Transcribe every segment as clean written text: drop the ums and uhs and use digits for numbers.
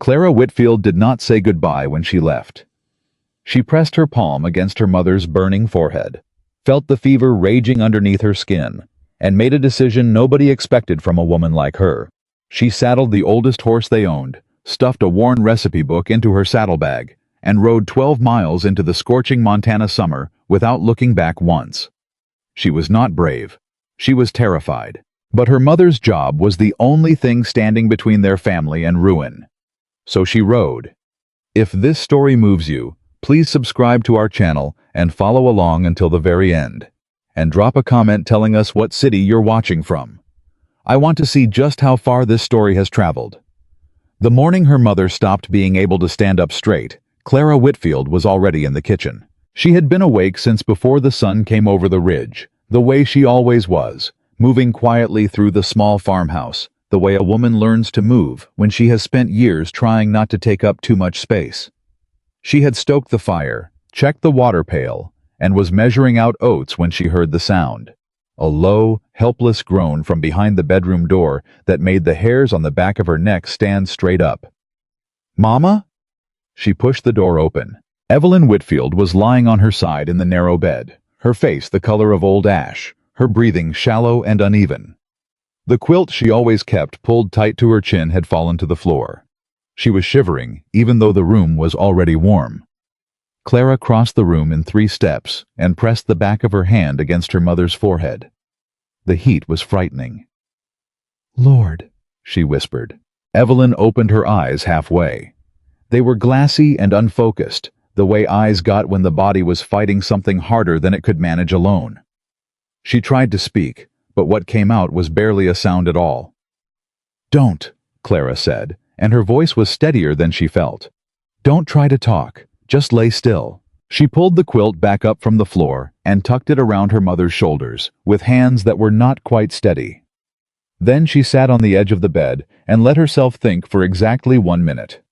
Clara Whitfield did not say goodbye when she left. She pressed her palm against her mother's burning forehead, felt the fever raging underneath her skin, and made a decision nobody expected from a woman like her. She saddled the oldest horse they owned, stuffed a worn recipe book into her saddlebag, and rode 12 miles into the scorching Montana summer without looking back once. She was not brave. She was terrified. But her mother's job was the only thing standing between their family and ruin. So she rode. If this story moves you, please subscribe to our channel and follow along until the very end. And drop a comment telling us what city you're watching from. I want to see just how far this story has traveled. The morning her mother stopped being able to stand up straight, Clara Whitfield was already in the kitchen. She had been awake since before the sun came over the ridge, the way she always was, moving quietly through the small farmhouse, the way a woman learns to move when she has spent years trying not to take up too much space. She had stoked the fire, checked the water pail, and was measuring out oats when she heard the sound. A low, helpless groan from behind the bedroom door that made the hairs on the back of her neck stand straight up. "Mama?" She pushed the door open. Evelyn Whitfield was lying on her side in the narrow bed, her face the color of old ash, her breathing shallow and uneven. The quilt she always kept pulled tight to her chin had fallen to the floor. She was shivering, even though the room was already warm. Clara crossed the room in 3 steps and pressed the back of her hand against her mother's forehead. The heat was frightening. "Lord," she whispered. Evelyn opened her eyes halfway. They were glassy and unfocused, the way eyes got when the body was fighting something harder than it could manage alone. She tried to speak, but what came out was barely a sound at all. "Don't," Clara said, and her voice was steadier than she felt. "Don't try to talk. Just lay still." She pulled the quilt back up from the floor and tucked it around her mother's shoulders, with hands that were not quite steady. Then she sat on the edge of the bed and let herself think for exactly 1 minute.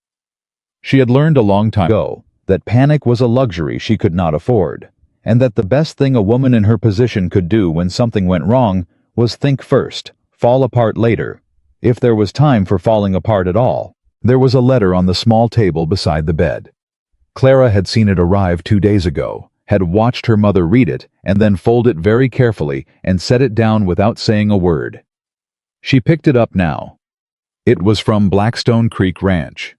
She had learned a long time ago that panic was a luxury she could not afford, and that the best thing a woman in her position could do when something went wrong was think first, fall apart later, if there was time for falling apart at all. There was a letter on the small table beside the bed. Clara had seen it arrive 2 days ago, had watched her mother read it, and then fold it very carefully and set it down without saying a word. She picked it up now. It was from Blackstone Creek Ranch.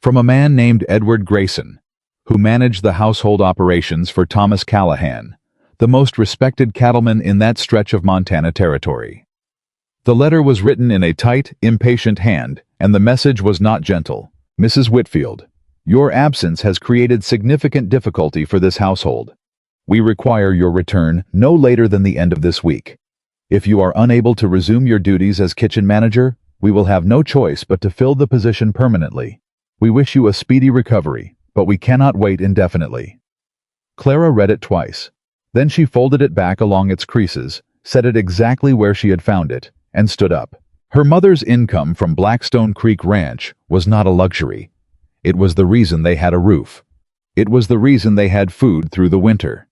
From a man named Edward Grayson, who managed the household operations for Thomas Callahan, the most respected cattleman in that stretch of Montana territory. The letter was written in a tight, impatient hand, and the message was not gentle. "Mrs. Whitfield, your absence has created significant difficulty for this household. We require your return no later than the end of this week. If you are unable to resume your duties as kitchen manager, we will have no choice but to fill the position permanently. We wish you a speedy recovery, but we cannot wait indefinitely." Clara read it twice. Then she folded it back along its creases, set it exactly where she had found it, and stood up. Her mother's income from Blackstone Creek Ranch was not a luxury. It was the reason they had a roof. It was the reason they had food through the winter.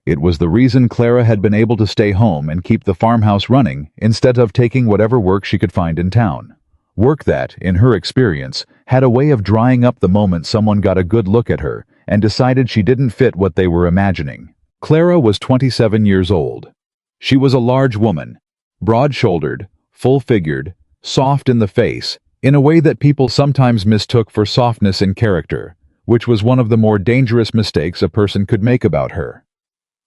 It was the reason Clara had been able to stay home and keep the farmhouse running instead of taking whatever work she could find in town. Work that, in her experience, had a way of drying up the moment someone got a good look at her and decided she didn't fit what they were imagining. Clara was 27 years old. She was a large woman, broad-shouldered, full-figured, soft in the face, in a way that people sometimes mistook for softness in character, which was one of the more dangerous mistakes a person could make about her.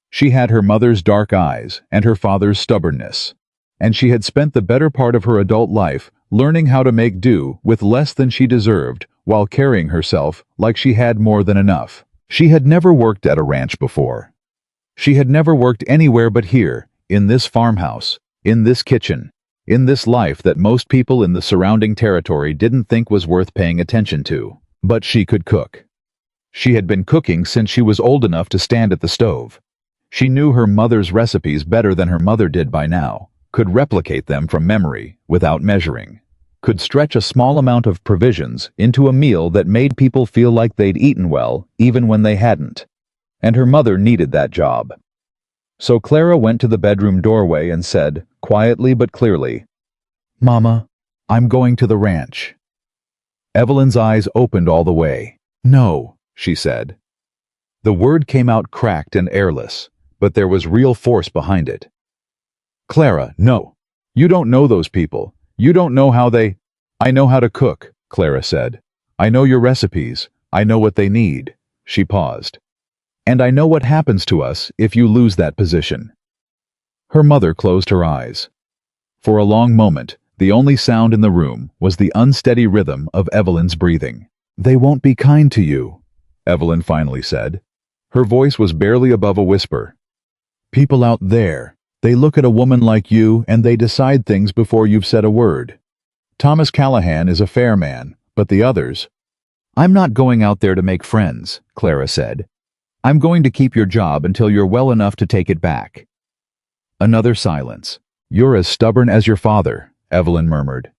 She had her mother's dark eyes and her father's stubbornness, and she had spent the better part of her adult life learning how to make do with less than she deserved while carrying herself like she had more than enough. She had never worked at a ranch before. She had never worked anywhere but here, in this farmhouse, in this kitchen, in this life that most people in the surrounding territory didn't think was worth paying attention to. But she could cook. She had been cooking since she was old enough to stand at the stove. She knew her mother's recipes better than her mother did by now, could replicate them from memory without measuring, could stretch a small amount of provisions into a meal that made people feel like they'd eaten well even when they hadn't. And her mother needed that job. So Clara went to the bedroom doorway and said, quietly but clearly, "Mama, I'm going to the ranch." Evelyn's eyes opened all the way. "No," she said. The word came out cracked and airless, but there was real force behind it. "Clara, no. You don't know those people. You don't know how they—" "I know how to cook," Clara said. "I know your recipes. I know what they need." She paused. "And I know what happens to us if you lose that position." Her mother closed her eyes. For a long moment, the only sound in the room was the unsteady rhythm of Evelyn's breathing. "They won't be kind to you," Evelyn finally said. Her voice was barely above a whisper. "People out there, they look at a woman like you and they decide things before you've said a word. Thomas Callahan is a fair man, but the others—" "I'm not going out there to make friends," Clara said. "I'm going to keep your job until you're well enough to take it back." Another silence. "You're as stubborn as your father," Evelyn murmured.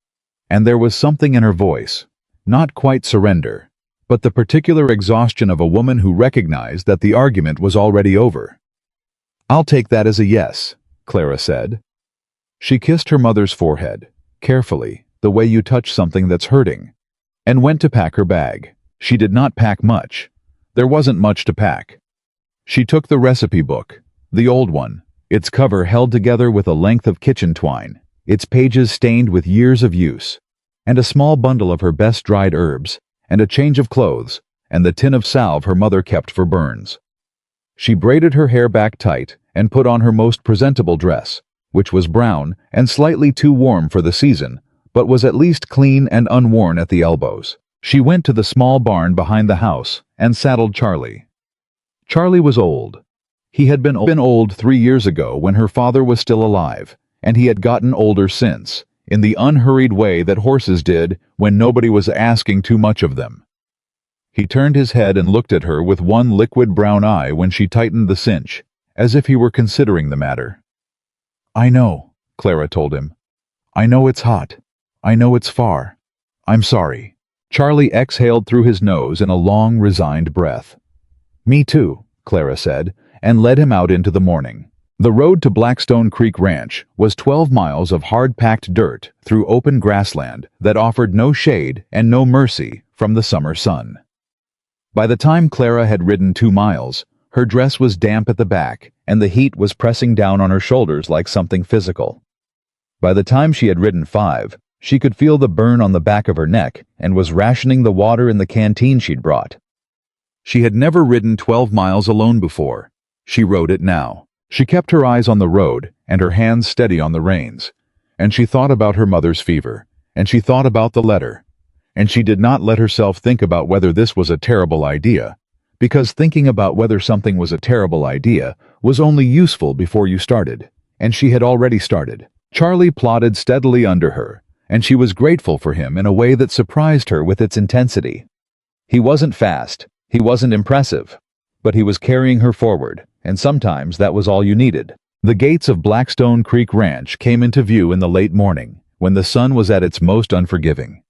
And there was something in her voice, not quite surrender, but the particular exhaustion of a woman who recognized that the argument was already over. "I'll take that as a yes," Clara said. She kissed her mother's forehead, carefully, the way you touch something that's hurting, and went to pack her bag. She did not pack much. There wasn't much to pack. She took the recipe book, the old one, its cover held together with a length of kitchen twine, its pages stained with years of use, and a small bundle of her best dried herbs, and a change of clothes, and the tin of salve her mother kept for burns. She braided her hair back tight and put on her most presentable dress, which was brown and slightly too warm for the season, but was at least clean and unworn at the elbows. She went to the small barn behind the house and saddled Charlie. Charlie was old. He had been old 3 years ago when her father was still alive, and he had gotten older since, in the unhurried way that horses did when nobody was asking too much of them. He turned his head and looked at her with one liquid brown eye when she tightened the cinch, as if he were considering the matter. "I know," Clara told him. "I know it's hot. I know it's far. I'm sorry." Charlie exhaled through his nose in a long, resigned breath. "Me too," Clara said, and led him out into the morning. The road to Blackstone Creek Ranch was 12 miles of hard-packed dirt through open grassland that offered no shade and no mercy from the summer sun. By the time Clara had ridden 2 miles, her dress was damp at the back and the heat was pressing down on her shoulders like something physical. By the time she had ridden 5, she could feel the burn on the back of her neck and was rationing the water in the canteen she'd brought. She had never ridden 12 miles alone before. She rode it now. She kept her eyes on the road and her hands steady on the reins, and she thought about her mother's fever, and she thought about the letter, and she did not let herself think about whether this was a terrible idea, because thinking about whether something was a terrible idea was only useful before you started, and she had already started. Charlie plodded steadily under her, and she was grateful for him in a way that surprised her with its intensity. He wasn't fast, he wasn't impressive, but he was carrying her forward, and sometimes that was all you needed. The gates of Blackstone Creek Ranch came into view in the late morning, when the sun was at its most unforgiving.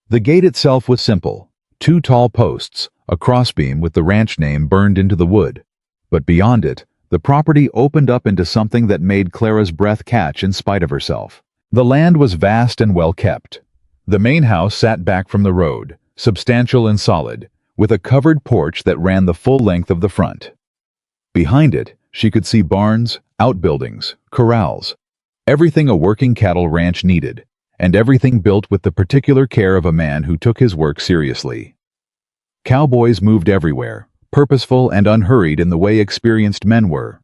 The gate itself was simple, 2 tall posts, a crossbeam with the ranch name burned into the wood. But beyond it, the property opened up into something that made Clara's breath catch in spite of herself. The land was vast and well kept. The main house sat back from the road, substantial and solid, with a covered porch that ran the full length of the front. Behind it, she could see barns, outbuildings, corrals, everything a working cattle ranch needed, and everything built with the particular care of a man who took his work seriously. Cowboys moved everywhere, purposeful and unhurried in the way experienced men were.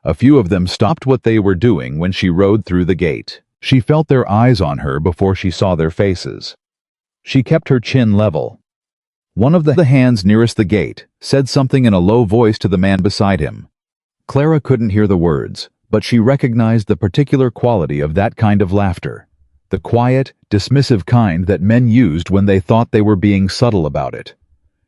A few of them stopped what they were doing when she rode through the gate. She felt their eyes on her before she saw their faces. She kept her chin level. One of the hands nearest the gate said something in a low voice to the man beside him. Clara couldn't hear the words, but she recognized the particular quality of that kind of laughter, the quiet, dismissive kind that men used when they thought they were being subtle about it.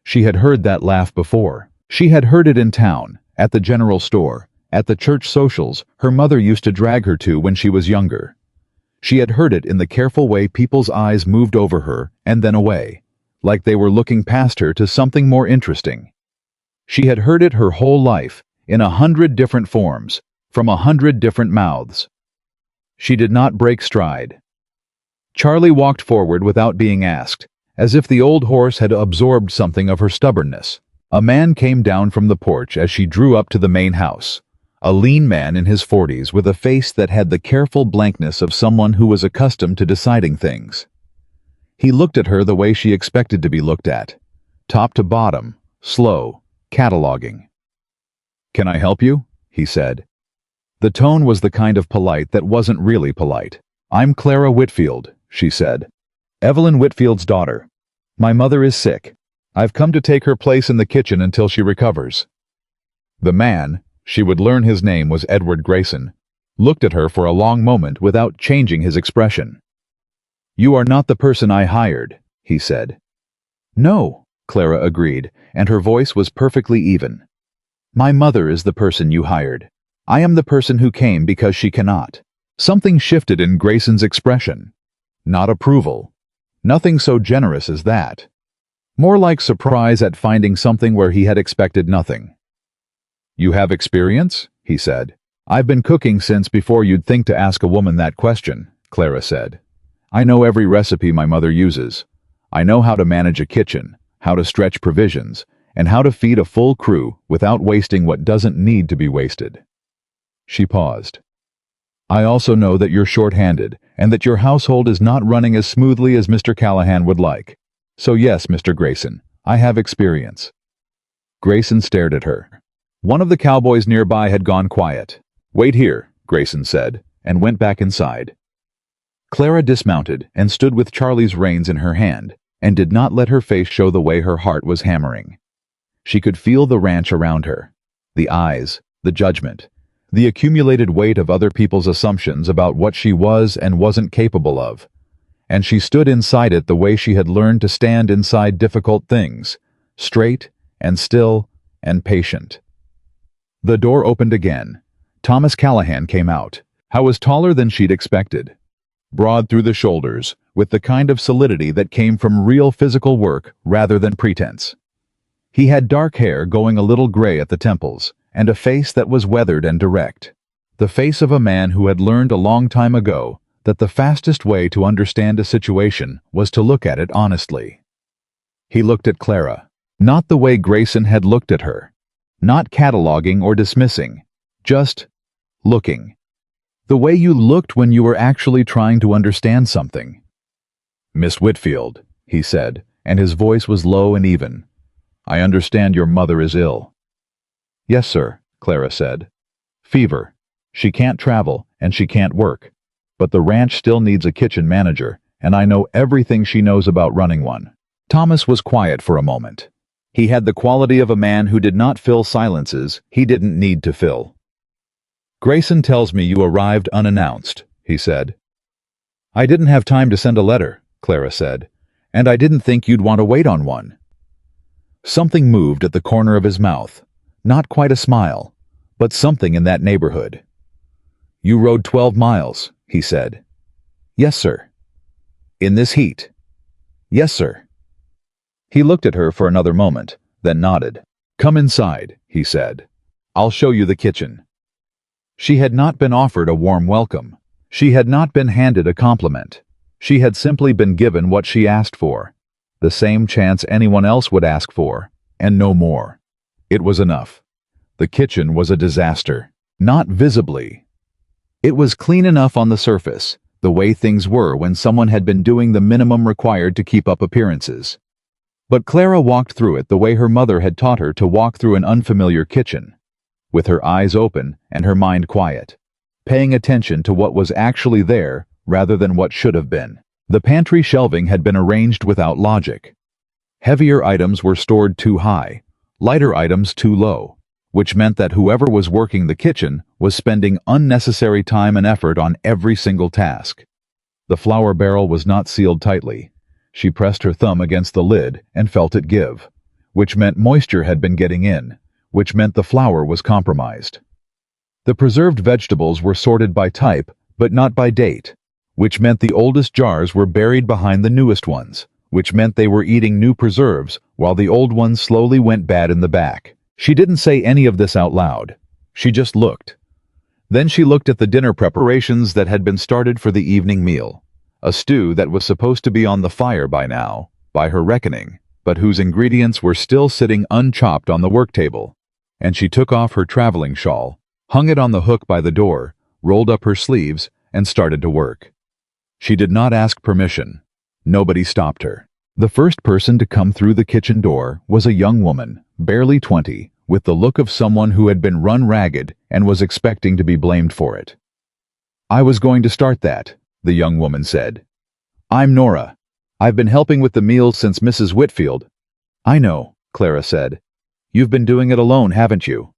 She had heard that laugh before. She had heard it in town, at the general store, at the church socials her mother used to drag her to when she was younger. She had heard it in the careful way people's eyes moved over her and then away, like they were looking past her to something more interesting. She had heard it her whole life, in 100 different forms, from 100 different mouths. She did not break stride. Charlie walked forward without being asked, as if the old horse had absorbed something of her stubbornness. A man came down from the porch as she drew up to the main house. A lean man in his 40s with a face that had the careful blankness of someone who was accustomed to deciding things. He looked at her the way she expected to be looked at. Top to bottom, slow, cataloging. "Can I help you?" he said. The tone was the kind of polite that wasn't really polite. "I'm Clara Whitfield," she said. "Evelyn Whitfield's daughter. My mother is sick. I've come to take her place in the kitchen until she recovers." The man, she would learn his name was Edward Grayson, looked at her for a long moment without changing his expression. "You are not the person I hired," he said. "No," Clara agreed, and her voice was perfectly even. "My mother is the person you hired. I am the person who came because she cannot." Something shifted in Grayson's expression. Not approval. Nothing so generous as that. More like surprise at finding something where he had expected nothing. "You have experience?" he said. "I've been cooking since before you'd think to ask a woman that question," Clara said. "I know every recipe my mother uses. I know how to manage a kitchen, how to stretch provisions, and how to feed a full crew without wasting what doesn't need to be wasted." She paused. "I also know that you're short-handed and that your household is not running as smoothly as Mr. Callahan would like. So yes, Mr. Grayson, I have experience." Grayson stared at her. One of the cowboys nearby had gone quiet. "Wait here," Grayson said, and went back inside. Clara dismounted and stood with Charlie's reins in her hand, and did not let her face show the way her heart was hammering. She could feel the ranch around her. The eyes, the judgment, the accumulated weight of other people's assumptions about what she was and wasn't capable of. And she stood inside it the way she had learned to stand inside difficult things, straight and still and patient. The door opened again. Thomas Callahan came out. He was taller than she'd expected. Broad through the shoulders, with the kind of solidity that came from real physical work rather than pretense. He had dark hair going a little gray at the temples, and a face that was weathered and direct. The face of a man who had learned a long time ago that the fastest way to understand a situation was to look at it honestly. He looked at Clara, not the way Grayson had looked at her. Not cataloging or dismissing, just looking. The way you looked when you were actually trying to understand something. "Miss Whitfield," he said, and his voice was low and even. "I understand your mother is ill." "Yes, sir," Clara said. "Fever. She can't travel, and she can't work. But the ranch still needs a kitchen manager, and I know everything she knows about running one." Thomas was quiet for a moment. He had the quality of a man who did not fill silences he didn't need to fill. "Grayson tells me you arrived unannounced," he said. "I didn't have time to send a letter," Clara said, "and I didn't think you'd want to wait on one." Something moved at the corner of his mouth. Not quite a smile, but something in that neighborhood. "You rode 12 miles, he said. "Yes, sir." "In this heat?" "Yes, sir." He looked at her for another moment, then nodded. "Come inside," he said. "I'll show you the kitchen." She had not been offered a warm welcome. She had not been handed a compliment. She had simply been given what she asked for, the same chance anyone else would ask for, and no more. It was enough. The kitchen was a disaster. Not visibly. It was clean enough on the surface, the way things were when someone had been doing the minimum required to keep up appearances. But Clara walked through it the way her mother had taught her to walk through an unfamiliar kitchen, with her eyes open and her mind quiet, paying attention to what was actually there rather than what should have been. The pantry shelving had been arranged without logic. Heavier items were stored too high, lighter items too low, which meant that whoever was working the kitchen was spending unnecessary time and effort on every single task. The flour barrel was not sealed tightly. She pressed her thumb against the lid and felt it give, which meant moisture had been getting in, which meant the flour was compromised. The preserved vegetables were sorted by type, but not by date, which meant the oldest jars were buried behind the newest ones, which meant they were eating new preserves while the old ones slowly went bad in the back. She didn't say any of this out loud. She just looked. Then she looked at the dinner preparations that had been started for the evening meal. A stew that was supposed to be on the fire by now, by her reckoning, but whose ingredients were still sitting unchopped on the work table. And she took off her traveling shawl, hung it on the hook by the door, rolled up her sleeves, and started to work. She did not ask permission. Nobody stopped her. The first person to come through the kitchen door was a young woman, barely 20, with the look of someone who had been run ragged and was expecting to be blamed for it. "I was going to start that," the young woman said. "I'm Nora. I've been helping with the meals since Mrs. Whitfield." "I know," Clara said. "You've been doing it alone, haven't you?"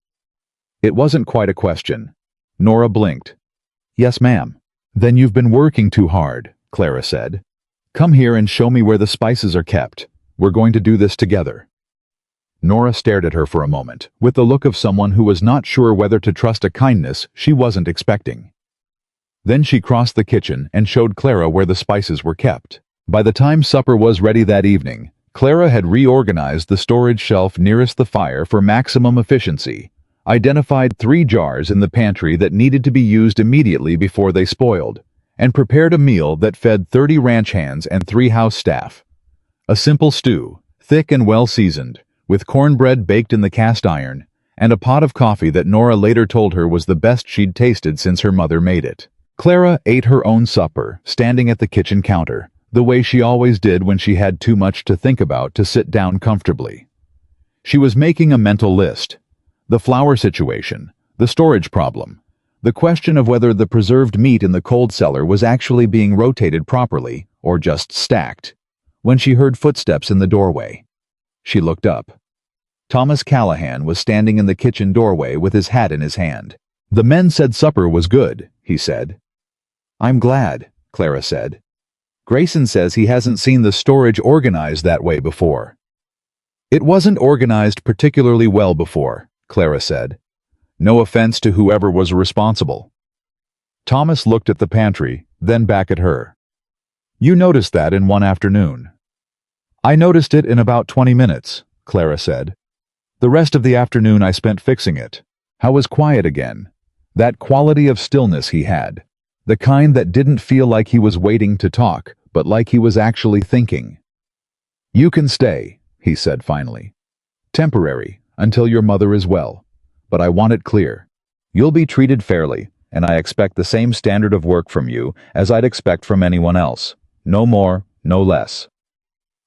It wasn't quite a question. Nora blinked. "Yes, ma'am." "Then you've been working too hard," Clara said. "Come here and show me where the spices are kept. We're going to do this together." Nora stared at her for a moment, with the look of someone who was not sure whether to trust a kindness she wasn't expecting. Then she crossed the kitchen and showed Clara where the spices were kept. By the time supper was ready that evening, Clara had reorganized the storage shelf nearest the fire for maximum efficiency, identified 3 jars in the pantry that needed to be used immediately before they spoiled, and prepared a meal that fed 30 ranch hands and 3 house staff. A simple stew, thick and well-seasoned, with cornbread baked in the cast iron, and a pot of coffee that Nora later told her was the best she'd tasted since her mother made it. Clara ate her own supper, standing at the kitchen counter, the way she always did when she had too much to think about to sit down comfortably. She was making a mental list. The flour situation, the storage problem, the question of whether the preserved meat in the cold cellar was actually being rotated properly or just stacked, when she heard footsteps in the doorway. She looked up. Thomas Callahan was standing in the kitchen doorway with his hat in his hand. "The men said supper was good," he said. "I'm glad," Clara said. "Grayson says he hasn't seen the storage organized that way before." "It wasn't organized particularly well before," Clara said. "No offense to whoever was responsible." Thomas looked at the pantry, then back at her. "You noticed that in one afternoon." "I noticed it in about 20 minutes, Clara said. "The rest of the afternoon I spent fixing it." How was quiet again. That quality of stillness he had. The kind that didn't feel like he was waiting to talk, but like he was actually thinking. "You can stay," he said finally. "Temporary, until your mother is well. But I want it clear. You'll be treated fairly, and I expect the same standard of work from you as I'd expect from anyone else. No more, no less."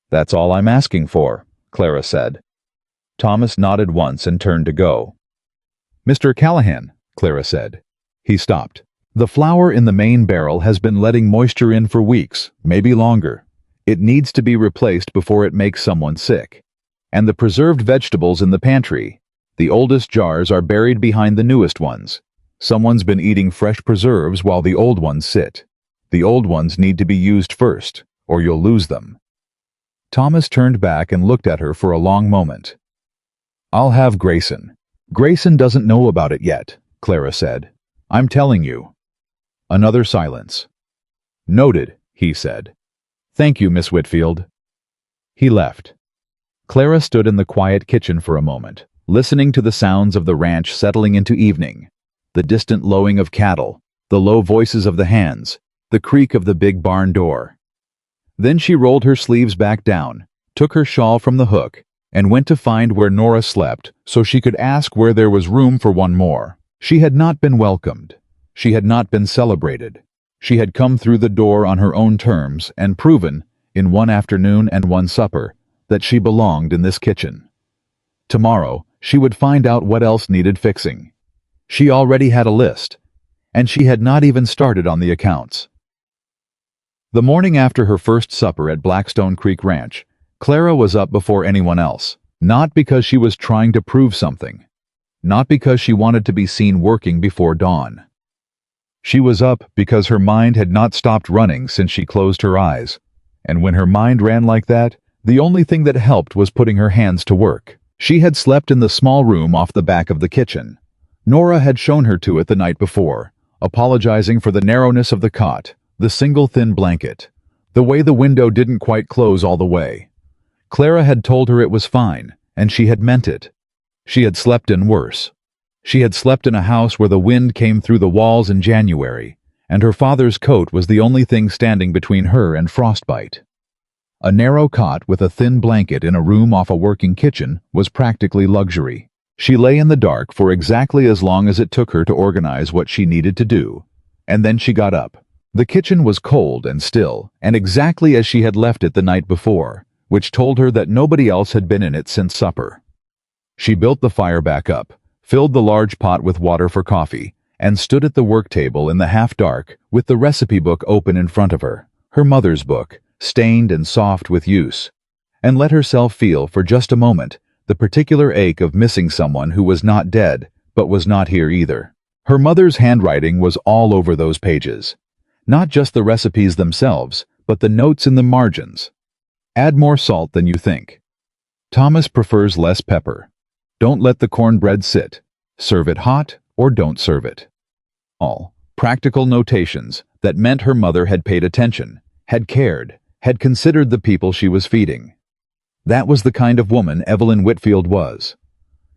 "That's all I'm asking for," Clara said. Thomas nodded once and turned to go. "Mr. Callahan," Clara said. He stopped. "The flour in the main barrel has been letting moisture in for weeks, maybe longer. It needs to be replaced before it makes someone sick. And the preserved vegetables in the pantry, the oldest jars are buried behind the newest ones. Someone's been eating fresh preserves while the old ones sit. The old ones need to be used first, or you'll lose them." Thomas turned back and looked at her for a long moment. "I'll have Grayson." "Grayson doesn't know about it yet," Clara said. "I'm telling you." Another silence. "Noted," he said. "Thank you, Miss Whitfield." He left. Clara stood in the quiet kitchen for a moment, listening to the sounds of the ranch settling into evening, the distant lowing of cattle, the low voices of the hands, the creak of the big barn door. Then she rolled her sleeves back down, took her shawl from the hook, and went to find where Nora slept so she could ask where there was room for one more. She had not been welcomed. She had not been celebrated. She had come through the door on her own terms and proven, in one afternoon and one supper, that she belonged in this kitchen. Tomorrow, she would find out what else needed fixing. She already had a list, and she had not even started on the accounts. The morning after her first supper at Blackstone Creek Ranch, Clara was up before anyone else, not because she was trying to prove something, not because she wanted to be seen working before dawn. She was up because her mind had not stopped running since she closed her eyes, and when her mind ran like that, the only thing that helped was putting her hands to work. She had slept in the small room off the back of the kitchen. Nora had shown her to it the night before, apologizing for the narrowness of the cot, the single thin blanket, the way the window didn't quite close all the way. Clara had told her it was fine, and she had meant it. She had slept in worse. She had slept in a house where the wind came through the walls in January, and her father's coat was the only thing standing between her and frostbite. A narrow cot with a thin blanket in a room off a working kitchen was practically luxury. She lay in the dark for exactly as long as it took her to organize what she needed to do, and then she got up. The kitchen was cold and still, and exactly as she had left it the night before, which told her that nobody else had been in it since supper. She built the fire back up, filled the large pot with water for coffee, and stood at the work table in the half-dark with the recipe book open in front of her, her mother's book, stained and soft with use, and let herself feel for just a moment the particular ache of missing someone who was not dead, but was not here either. Her mother's handwriting was all over those pages. Not just the recipes themselves, but the notes in the margins. Add more salt than you think. Thomas prefers less pepper. Don't let the cornbread sit. Serve it hot or don't serve it. All practical notations that meant her mother had paid attention, had cared, had considered the people she was feeding. That was the kind of woman Evelyn Whitfield was.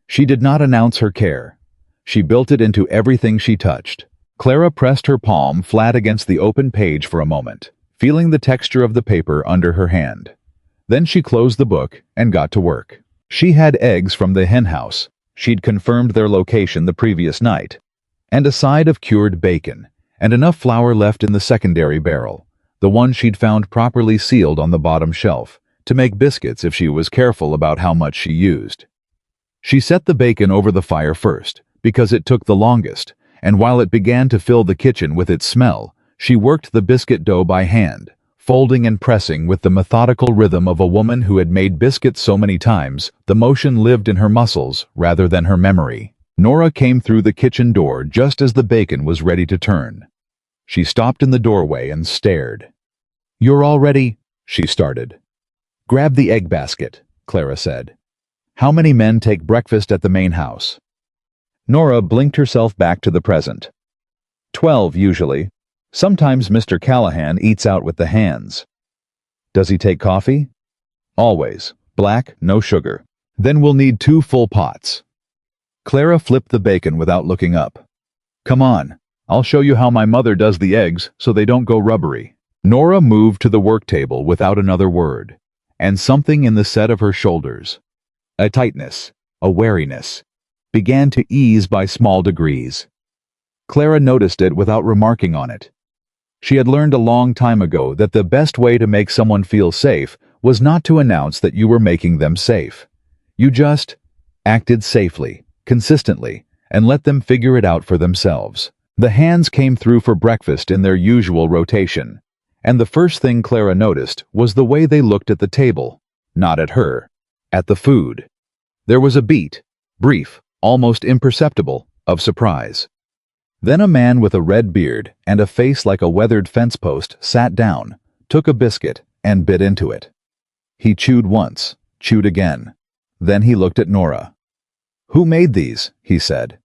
She did not announce her care. She built it into everything she touched. Clara pressed her palm flat against the open page for a moment, feeling the texture of the paper under her hand. Then she closed the book and got to work. She had eggs from the hen house. She'd confirmed their location the previous night, and a side of cured bacon, and enough flour left in the secondary barrel, the one she'd found properly sealed on the bottom shelf, to make biscuits if she was careful about how much she used. She set the bacon over the fire first, because it took the longest, and while it began to fill the kitchen with its smell, she worked the biscuit dough by hand, folding and pressing with the methodical rhythm of a woman who had made biscuits so many times, the motion lived in her muscles rather than her memory. Nora came through the kitchen door just as the bacon was ready to turn. She stopped in the doorway and stared. "You're all ready," she started. "Grab the egg basket," Clara said. "How many men take breakfast at the main house?" Nora blinked herself back to the present. 12 usually. Sometimes Mr. Callahan eats out with the hands. Does he take coffee? Always. Black, no sugar. Then we'll need 2 full pots. Clara flipped the bacon without looking up. "Come on, I'll show you how my mother does the eggs so they don't go rubbery." Nora moved to the work table without another word, and something in the set of her shoulders, a tightness, a wariness, began to ease by small degrees. Clara noticed it without remarking on it. She had learned a long time ago that the best way to make someone feel safe was not to announce that you were making them safe. You just acted safely, consistently, and let them figure it out for themselves. The hands came through for breakfast in their usual rotation, and the first thing Clara noticed was the way they looked at the table, not at her, at the food. There was a beat, brief, almost imperceptible, of surprise. Then a man with a red beard and a face like a weathered fence post sat down, took a biscuit, and bit into it. He chewed once, chewed again. Then he looked at Nora. "Who made these?" he said.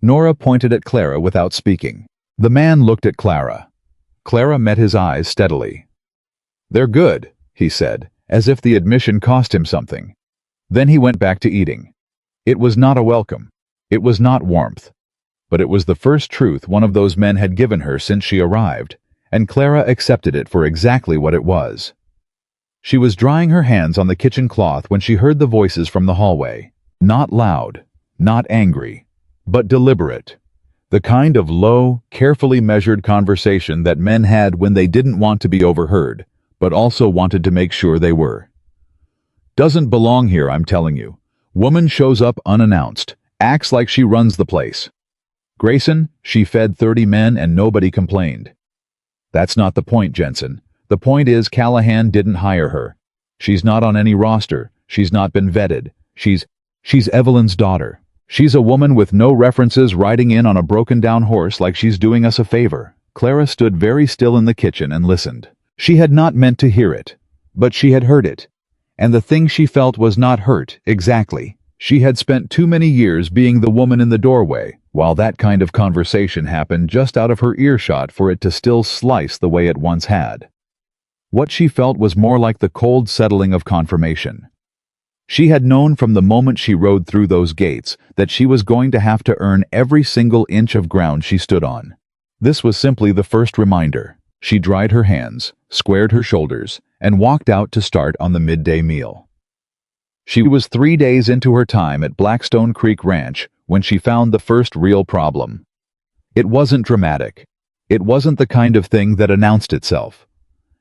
Nora pointed at Clara without speaking. The man looked at Clara. Clara met his eyes steadily. "They're good," he said, as if the admission cost him something. Then he went back to eating. It was not a welcome. It was not warmth. But it was the first truth one of those men had given her since she arrived, and Clara accepted it for exactly what it was. She was drying her hands on the kitchen cloth when she heard the voices from the hallway. Not loud, not angry, but deliberate. The kind of low, carefully measured conversation that men had when they didn't want to be overheard, but also wanted to make sure they were. "Doesn't belong here, I'm telling you. Woman shows up unannounced, acts like she runs the place. Grayson, she fed 30 men and nobody complained." "That's not the point, Jensen. The point is Callahan didn't hire her. She's not on any roster. She's not been vetted. She's Evelyn's daughter. She's a woman with no references riding in on a broken-down horse like she's doing us a favor." Clara stood very still in the kitchen and listened. She had not meant to hear it, but she had heard it. And the thing she felt was not hurt, exactly. She had spent too many years being the woman in the doorway, while that kind of conversation happened just out of her earshot for it to still slice the way it once had. What she felt was more like the cold settling of confirmation. She had known from the moment she rode through those gates that she was going to have to earn every single inch of ground she stood on. This was simply the first reminder. She dried her hands, squared her shoulders, and walked out to start on the midday meal. She was 3 days into her time at Blackstone Creek Ranch when she found the first real problem. It wasn't dramatic. It wasn't the kind of thing that announced itself.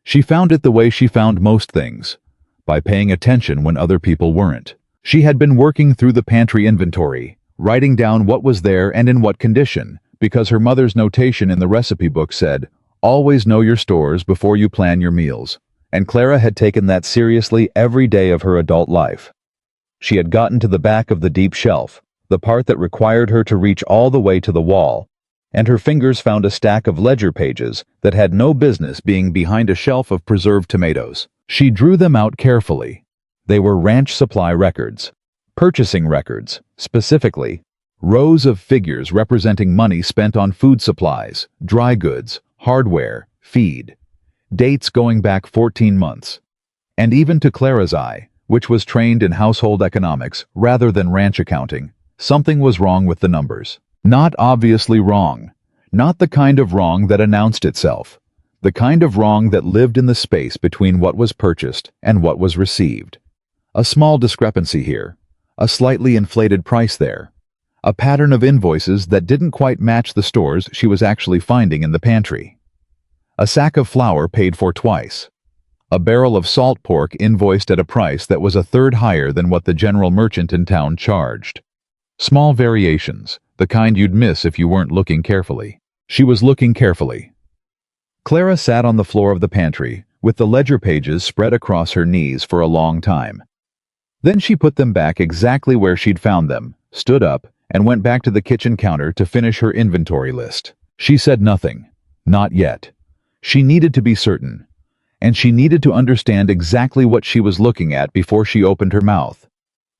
She found it the way she found most things, by paying attention when other people weren't. She had been working through the pantry inventory, writing down what was there and in what condition, because her mother's notation in the recipe book said, "Always know your stores before you plan your meals." And Clara had taken that seriously every day of her adult life. She had gotten to the back of the deep shelf, the part that required her to reach all the way to the wall, and her fingers found a stack of ledger pages that had no business being behind a shelf of preserved tomatoes. She drew them out carefully. They were ranch supply records, purchasing records, specifically, rows of figures representing money spent on food supplies, dry goods, hardware, feed, dates going back 14 months. And even to Clara's eye, which was trained in household economics rather than ranch accounting, something was wrong with the numbers. Not obviously wrong. Not the kind of wrong that announced itself. The kind of wrong that lived in the space between what was purchased and what was received. A small discrepancy here. A slightly inflated price there. A pattern of invoices that didn't quite match the stores she was actually finding in the pantry. A sack of flour paid for twice. A barrel of salt pork invoiced at a price that was a third higher than what the general merchant in town charged. Small variations, the kind you'd miss if you weren't looking carefully. She was looking carefully. Clara sat on the floor of the pantry, with the ledger pages spread across her knees for a long time. Then she put them back exactly where she'd found them, stood up, and went back to the kitchen counter to finish her inventory list. She said nothing. Not yet. She needed to be certain. And she needed to understand exactly what she was looking at before she opened her mouth.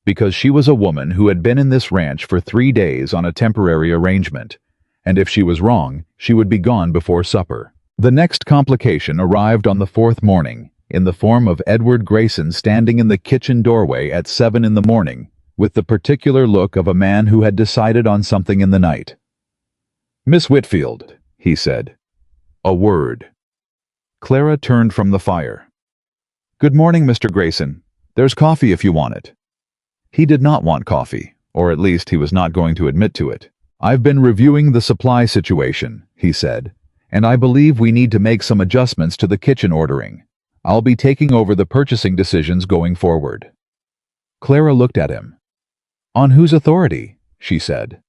Because she was a woman who had been in this ranch for 3 days on a temporary arrangement, and if she was wrong, she would be gone before supper. The next complication arrived on the 4th morning, in the form of Edward Grayson standing in the kitchen doorway at 7 in the morning, with the particular look of a man who had decided on something in the night. "Miss Whitfield," he said. A word. Clara turned from the fire. "Good morning, Mr. Grayson. There's coffee if you want it." He did not want coffee, or at least he was not going to admit to it. "I've been reviewing the supply situation," he said, "and I believe we need to make some adjustments to the kitchen ordering. I'll be taking over the purchasing decisions going forward." Clara looked at him. "On whose authority?" she said.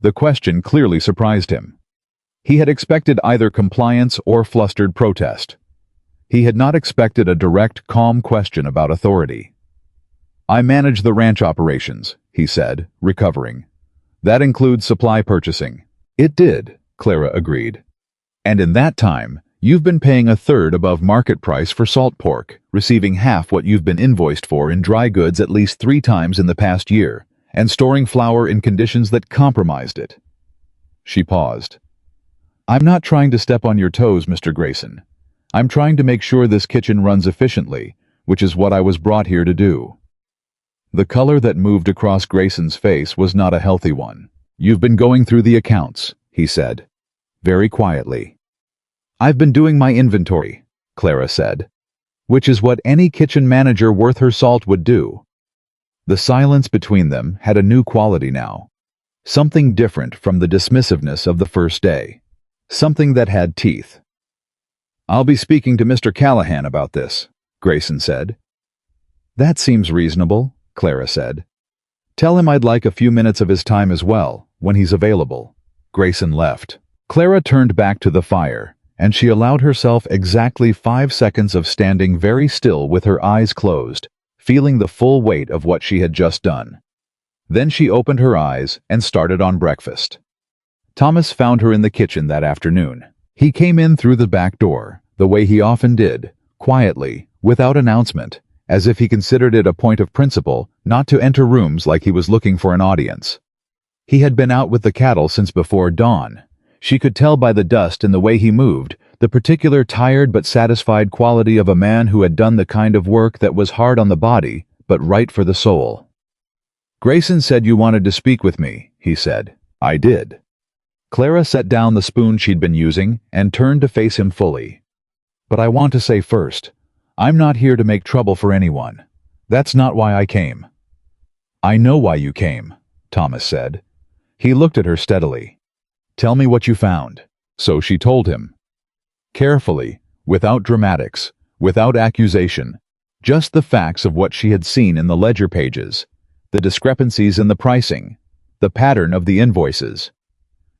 The question clearly surprised him. He had expected either compliance or flustered protest. He had not expected a direct, calm question about authority. "I manage the ranch operations," he said, recovering. "That includes supply purchasing." It did, Clara agreed. "And in that time, you've been paying a third above market price for salt pork, receiving half what you've been invoiced for in dry goods at least 3 times in the past year, and storing flour in conditions that compromised it." She paused. "I'm not trying to step on your toes, Mr. Grayson. I'm trying to make sure this kitchen runs efficiently, which is what I was brought here to do." The color that moved across Grayson's face was not a healthy one. "You've been going through the accounts," he said, very quietly. "I've been doing my inventory," Clara said, "which is what any kitchen manager worth her salt would do." The silence between them had a new quality now. Something different from the dismissiveness of the first day. Something that had teeth. "I'll be speaking to Mr. Callahan about this," Grayson said. "That seems reasonable," Clara said. "Tell him I'd like a few minutes of his time as well, when he's available." Grayson left. Clara turned back to the fire, and she allowed herself exactly 5 seconds of standing very still with her eyes closed, feeling the full weight of what she had just done. Then she opened her eyes and started on breakfast. Thomas found her in the kitchen that afternoon. He came in through the back door, the way he often did, quietly, without announcement, as if he considered it a point of principle not to enter rooms like he was looking for an audience. He had been out with the cattle since before dawn. She could tell by the dust and the way he moved, the particular tired but satisfied quality of a man who had done the kind of work that was hard on the body, but right for the soul. "Grayson said you wanted to speak with me," he said. "I did." Clara set down the spoon she'd been using and turned to face him fully. "But I want to say first, I'm not here to make trouble for anyone. That's not why I came. I know why you came, Thomas said. He looked at her steadily. Tell me what you found. So she told him. Carefully, without dramatics, without accusation, just the facts of what she had seen in the ledger pages, the discrepancies in the pricing, the pattern of the invoices.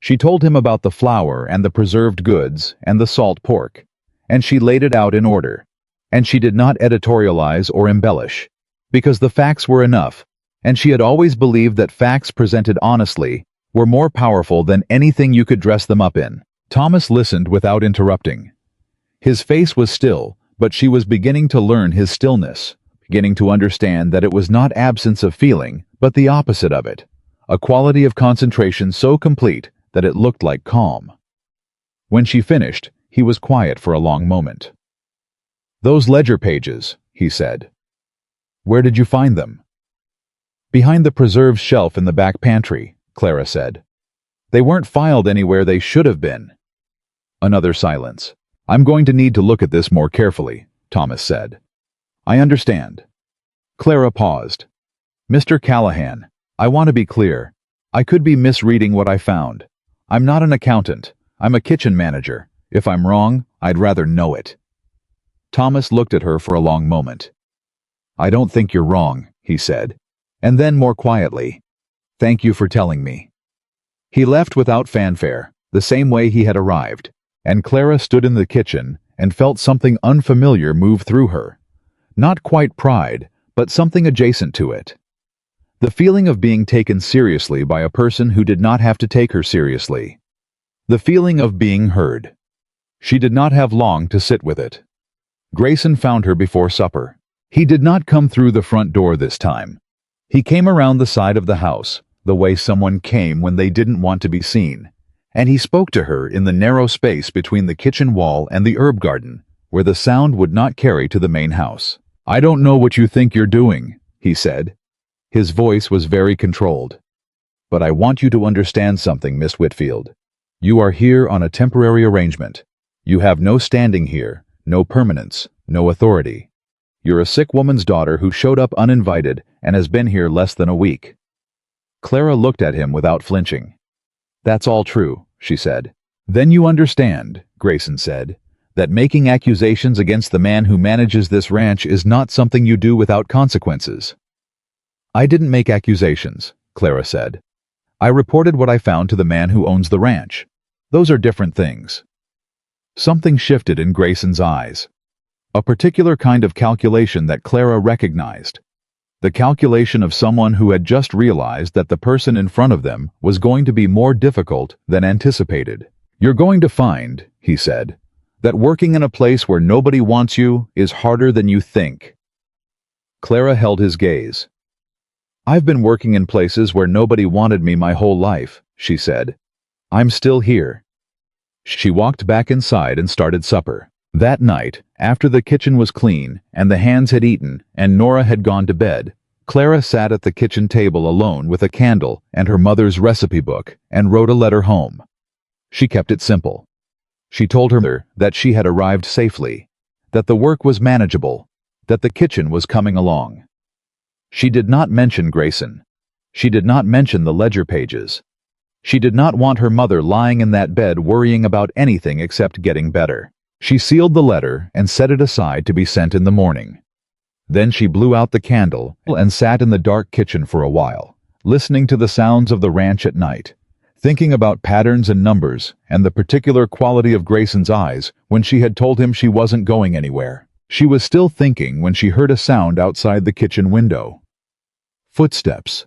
She told him about the flour and the preserved goods and the salt pork, and she laid it out in order. And she did not editorialize or embellish, because the facts were enough, and she had always believed that facts presented honestly were more powerful than anything you could dress them up in. Thomas listened without interrupting. His face was still, but she was beginning to learn his stillness, beginning to understand that it was not absence of feeling, but the opposite of it, a quality of concentration so complete that it looked like calm. When she finished, he was quiet for a long moment. Those ledger pages, he said. Where did you find them? Behind the preserves shelf in the back pantry, Clara said. They weren't filed anywhere they should have been. Another silence. I'm going to need to look at this more carefully, Thomas said. I understand. Clara paused. Mr. Callahan, I want to be clear. I could be misreading what I found. I'm not an accountant. I'm a kitchen manager. If I'm wrong, I'd rather know it. Thomas looked at her for a long moment. I don't think you're wrong, he said. And then more quietly, thank you for telling me. He left without fanfare, the same way he had arrived, and Clara stood in the kitchen and felt something unfamiliar move through her. Not quite pride, but something adjacent to it. The feeling of being taken seriously by a person who did not have to take her seriously. The feeling of being heard. She did not have long to sit with it. Grayson found her before supper. He did not come through the front door this time. He came around the side of the house, the way someone came when they didn't want to be seen, and he spoke to her in the narrow space between the kitchen wall and the herb garden, where the sound would not carry to the main house. I don't know what you think you're doing, he said. His voice was very controlled. But I want you to understand something, Miss Whitfield. You are here on a temporary arrangement. You have no standing here, no permanence, no authority. You're a sick woman's daughter who showed up uninvited and has been here less than a week. Clara looked at him without flinching. That's all true, she said. Then you understand, Grayson said, that making accusations against the man who manages this ranch is not something you do without consequences. I didn't make accusations, Clara said. I reported what I found to the man who owns the ranch. Those are different things. Something shifted in Grayson's eyes. A particular kind of calculation that Clara recognized. The calculation of someone who had just realized that the person in front of them was going to be more difficult than anticipated. You're going to find, he said, that working in a place where nobody wants you is harder than you think. Clara held his gaze. I've been working in places where nobody wanted me my whole life, she said. I'm still here. She walked back inside and started supper. That night, after the kitchen was clean and the hands had eaten and Nora had gone to bed, Clara sat at the kitchen table alone with a candle and her mother's recipe book and wrote a letter home. She kept it simple. She told her mother that she had arrived safely, that the work was manageable, that the kitchen was coming along. She did not mention Grayson. She did not mention the ledger pages. She did not want her mother lying in that bed worrying about anything except getting better. She sealed the letter and set it aside to be sent in the morning. Then she blew out the candle and sat in the dark kitchen for a while, listening to the sounds of the ranch at night, thinking about patterns and numbers and the particular quality of Grayson's eyes when she had told him she wasn't going anywhere. She was still thinking when she heard a sound outside the kitchen window. Footsteps.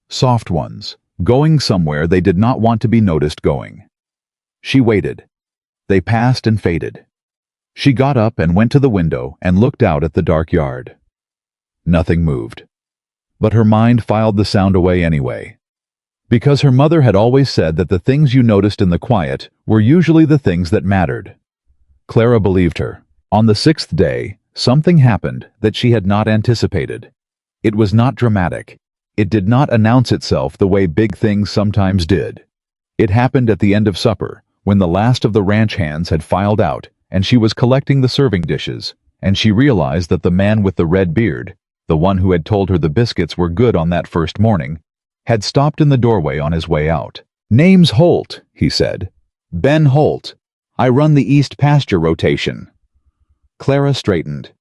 Soft ones, going somewhere they did not want to be noticed going. She waited. They passed and faded. She got up and went to the window and looked out at the dark yard. Nothing moved. But her mind filed the sound away anyway. Because her mother had always said that the things you noticed in the quiet were usually the things that mattered. Clara believed her. On the 6th day, something happened that she had not anticipated. It was not dramatic. It did not announce itself the way big things sometimes did. It happened at the end of supper, when the last of the ranch hands had filed out, and she was collecting the serving dishes, and she realized that the man with the red beard, the one who had told her the biscuits were good on that first morning, had stopped in the doorway on his way out. "Name's Holt," he said. "Ben Holt. I run the East Pasture rotation." Clara straightened.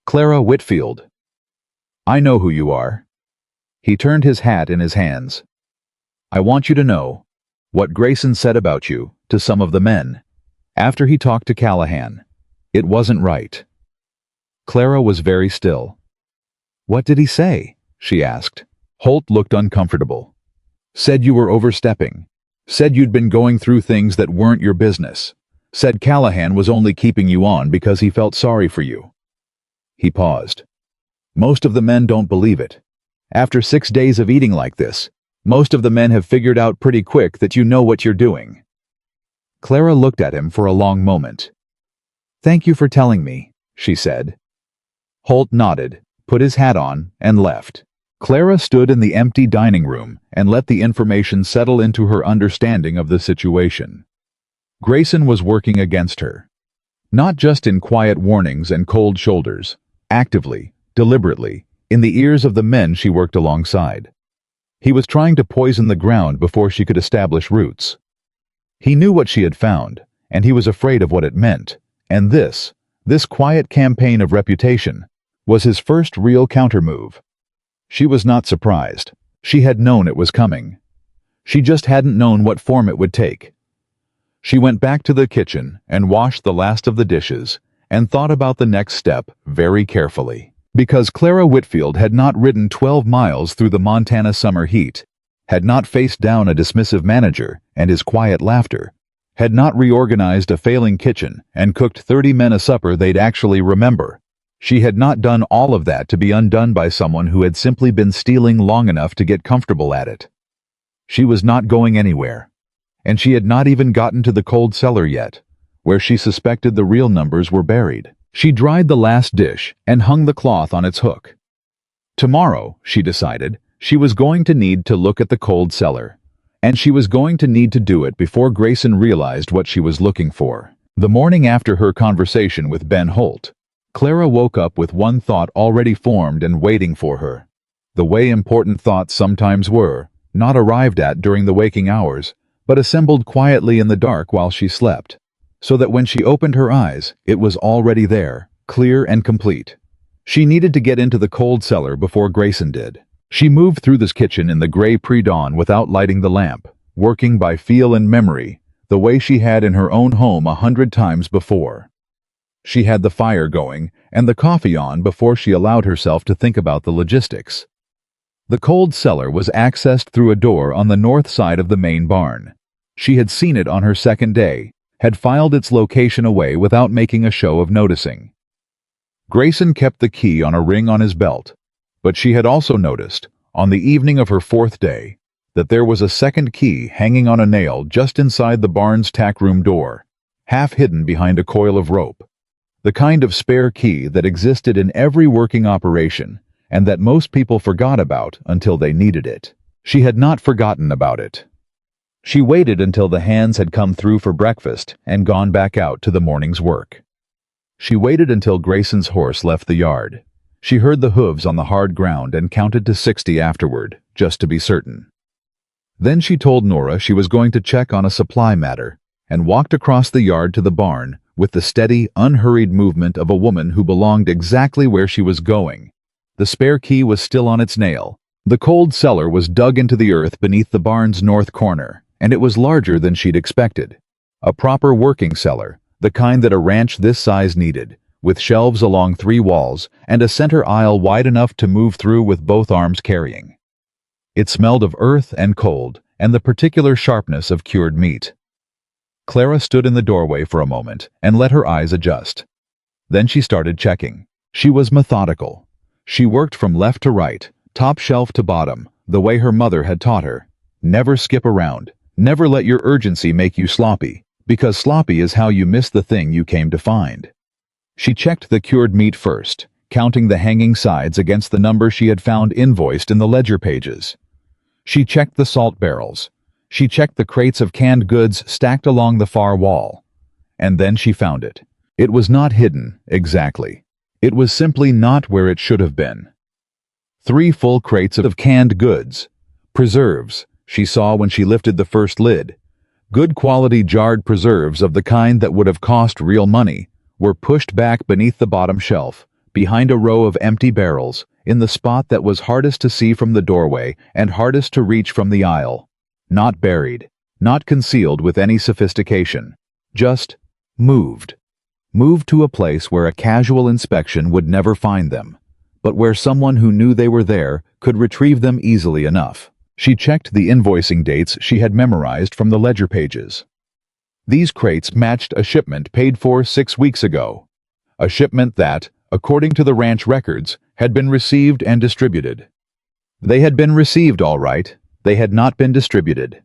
"Clara Whitfield. I know who you are." He turned his hat in his hands. "I want you to know what Grayson said about you to some of the men. After he talked to Callahan, it wasn't right." Clara was very still. "What did he say?" she asked. Holt looked uncomfortable. "Said you were overstepping. Said you'd been going through things that weren't your business. Said Callahan was only keeping you on because he felt sorry for you." He paused. "Most of the men don't believe it. After 6 days of eating like this, most of the men have figured out pretty quick that you know what you're doing." Clara looked at him for a long moment. "Thank you for telling me," she said. Holt nodded, put his hat on, and left. Clara stood in the empty dining room and let the information settle into her understanding of the situation. Grayson was working against her. Not just in quiet warnings and cold shoulders, actively, deliberately, in the ears of the men she worked alongside. He was trying to poison the ground before she could establish roots. He knew what she had found, and he was afraid of what it meant, and this quiet campaign of reputation, was his first real countermove. She was not surprised. She had known it was coming. She just hadn't known what form it would take. She went back to the kitchen and washed the last of the dishes and thought about the next step very carefully. Because Clara Whitfield had not ridden 12 miles through the Montana summer heat, had not faced down a dismissive manager and his quiet laughter, had not reorganized a failing kitchen and cooked 30 men a supper they'd actually remember. She had not done all of that to be undone by someone who had simply been stealing long enough to get comfortable at it. She was not going anywhere, and she had not even gotten to the cold cellar yet, where she suspected the real numbers were buried. She dried the last dish and hung the cloth on its hook. Tomorrow, she decided, she was going to need to look at the cold cellar, and she was going to need to do it before Grayson realized what she was looking for. The morning after her conversation with Ben Holt, Clara woke up with one thought already formed and waiting for her. The way important thoughts sometimes were, not arrived at during the waking hours, but assembled quietly in the dark while she slept, so that when she opened her eyes, it was already there, clear and complete. She needed to get into the cold cellar before Grayson did. She moved through this kitchen in the gray pre-dawn without lighting the lamp, working by feel and memory, the way she had in her own home 100 times before. She had the fire going and the coffee on before she allowed herself to think about the logistics. The cold cellar was accessed through a door on the north side of the main barn. She had seen it on her second day, had filed its location away without making a show of noticing. Grayson kept the key on a ring on his belt, but she had also noticed, on the evening of her fourth day, that there was a second key hanging on a nail just inside the barn's tack room door, half hidden behind a coil of rope. The kind of spare key that existed in every working operation and that most people forgot about until they needed it. She had not forgotten about it. She waited until the hands had come through for breakfast and gone back out to the morning's work. She waited until Grayson's horse left the yard. She heard the hooves on the hard ground and counted to 60 afterward, just to be certain. Then she told Nora she was going to check on a supply matter and walked across the yard to the barn with the steady, unhurried movement of a woman who belonged exactly where she was going. The spare key was still on its nail. The cold cellar was dug into the earth beneath the barn's north corner, and it was larger than she'd expected. A proper working cellar, the kind that a ranch this size needed, with shelves along 3 walls and a center aisle wide enough to move through with both arms carrying. It smelled of earth and cold, and the particular sharpness of cured meat. Clara stood in the doorway for a moment and let her eyes adjust. Then she started checking. She was methodical. She worked from left to right, top shelf to bottom, the way her mother had taught her. Never skip around. Never let your urgency make you sloppy, because sloppy is how you miss the thing you came to find. She checked the cured meat first, counting the hanging sides against the number she had found invoiced in the ledger pages. She checked the salt barrels. She checked the crates of canned goods stacked along the far wall. And then she found it. It was not hidden, exactly. It was simply not where it should have been. 3 full crates of canned goods. Preserves, she saw when she lifted the first lid. Good quality jarred preserves of the kind that would have cost real money were pushed back beneath the bottom shelf, behind a row of empty barrels, in the spot that was hardest to see from the doorway and hardest to reach from the aisle. Not buried, not concealed with any sophistication. Just moved. Moved to a place where a casual inspection would never find them, but where someone who knew they were there could retrieve them easily enough. She checked the invoicing dates she had memorized from the ledger pages. These crates matched a shipment paid for 6 weeks ago. A shipment that, according to the ranch records, had been received and distributed. They had been received all right, they had not been distributed.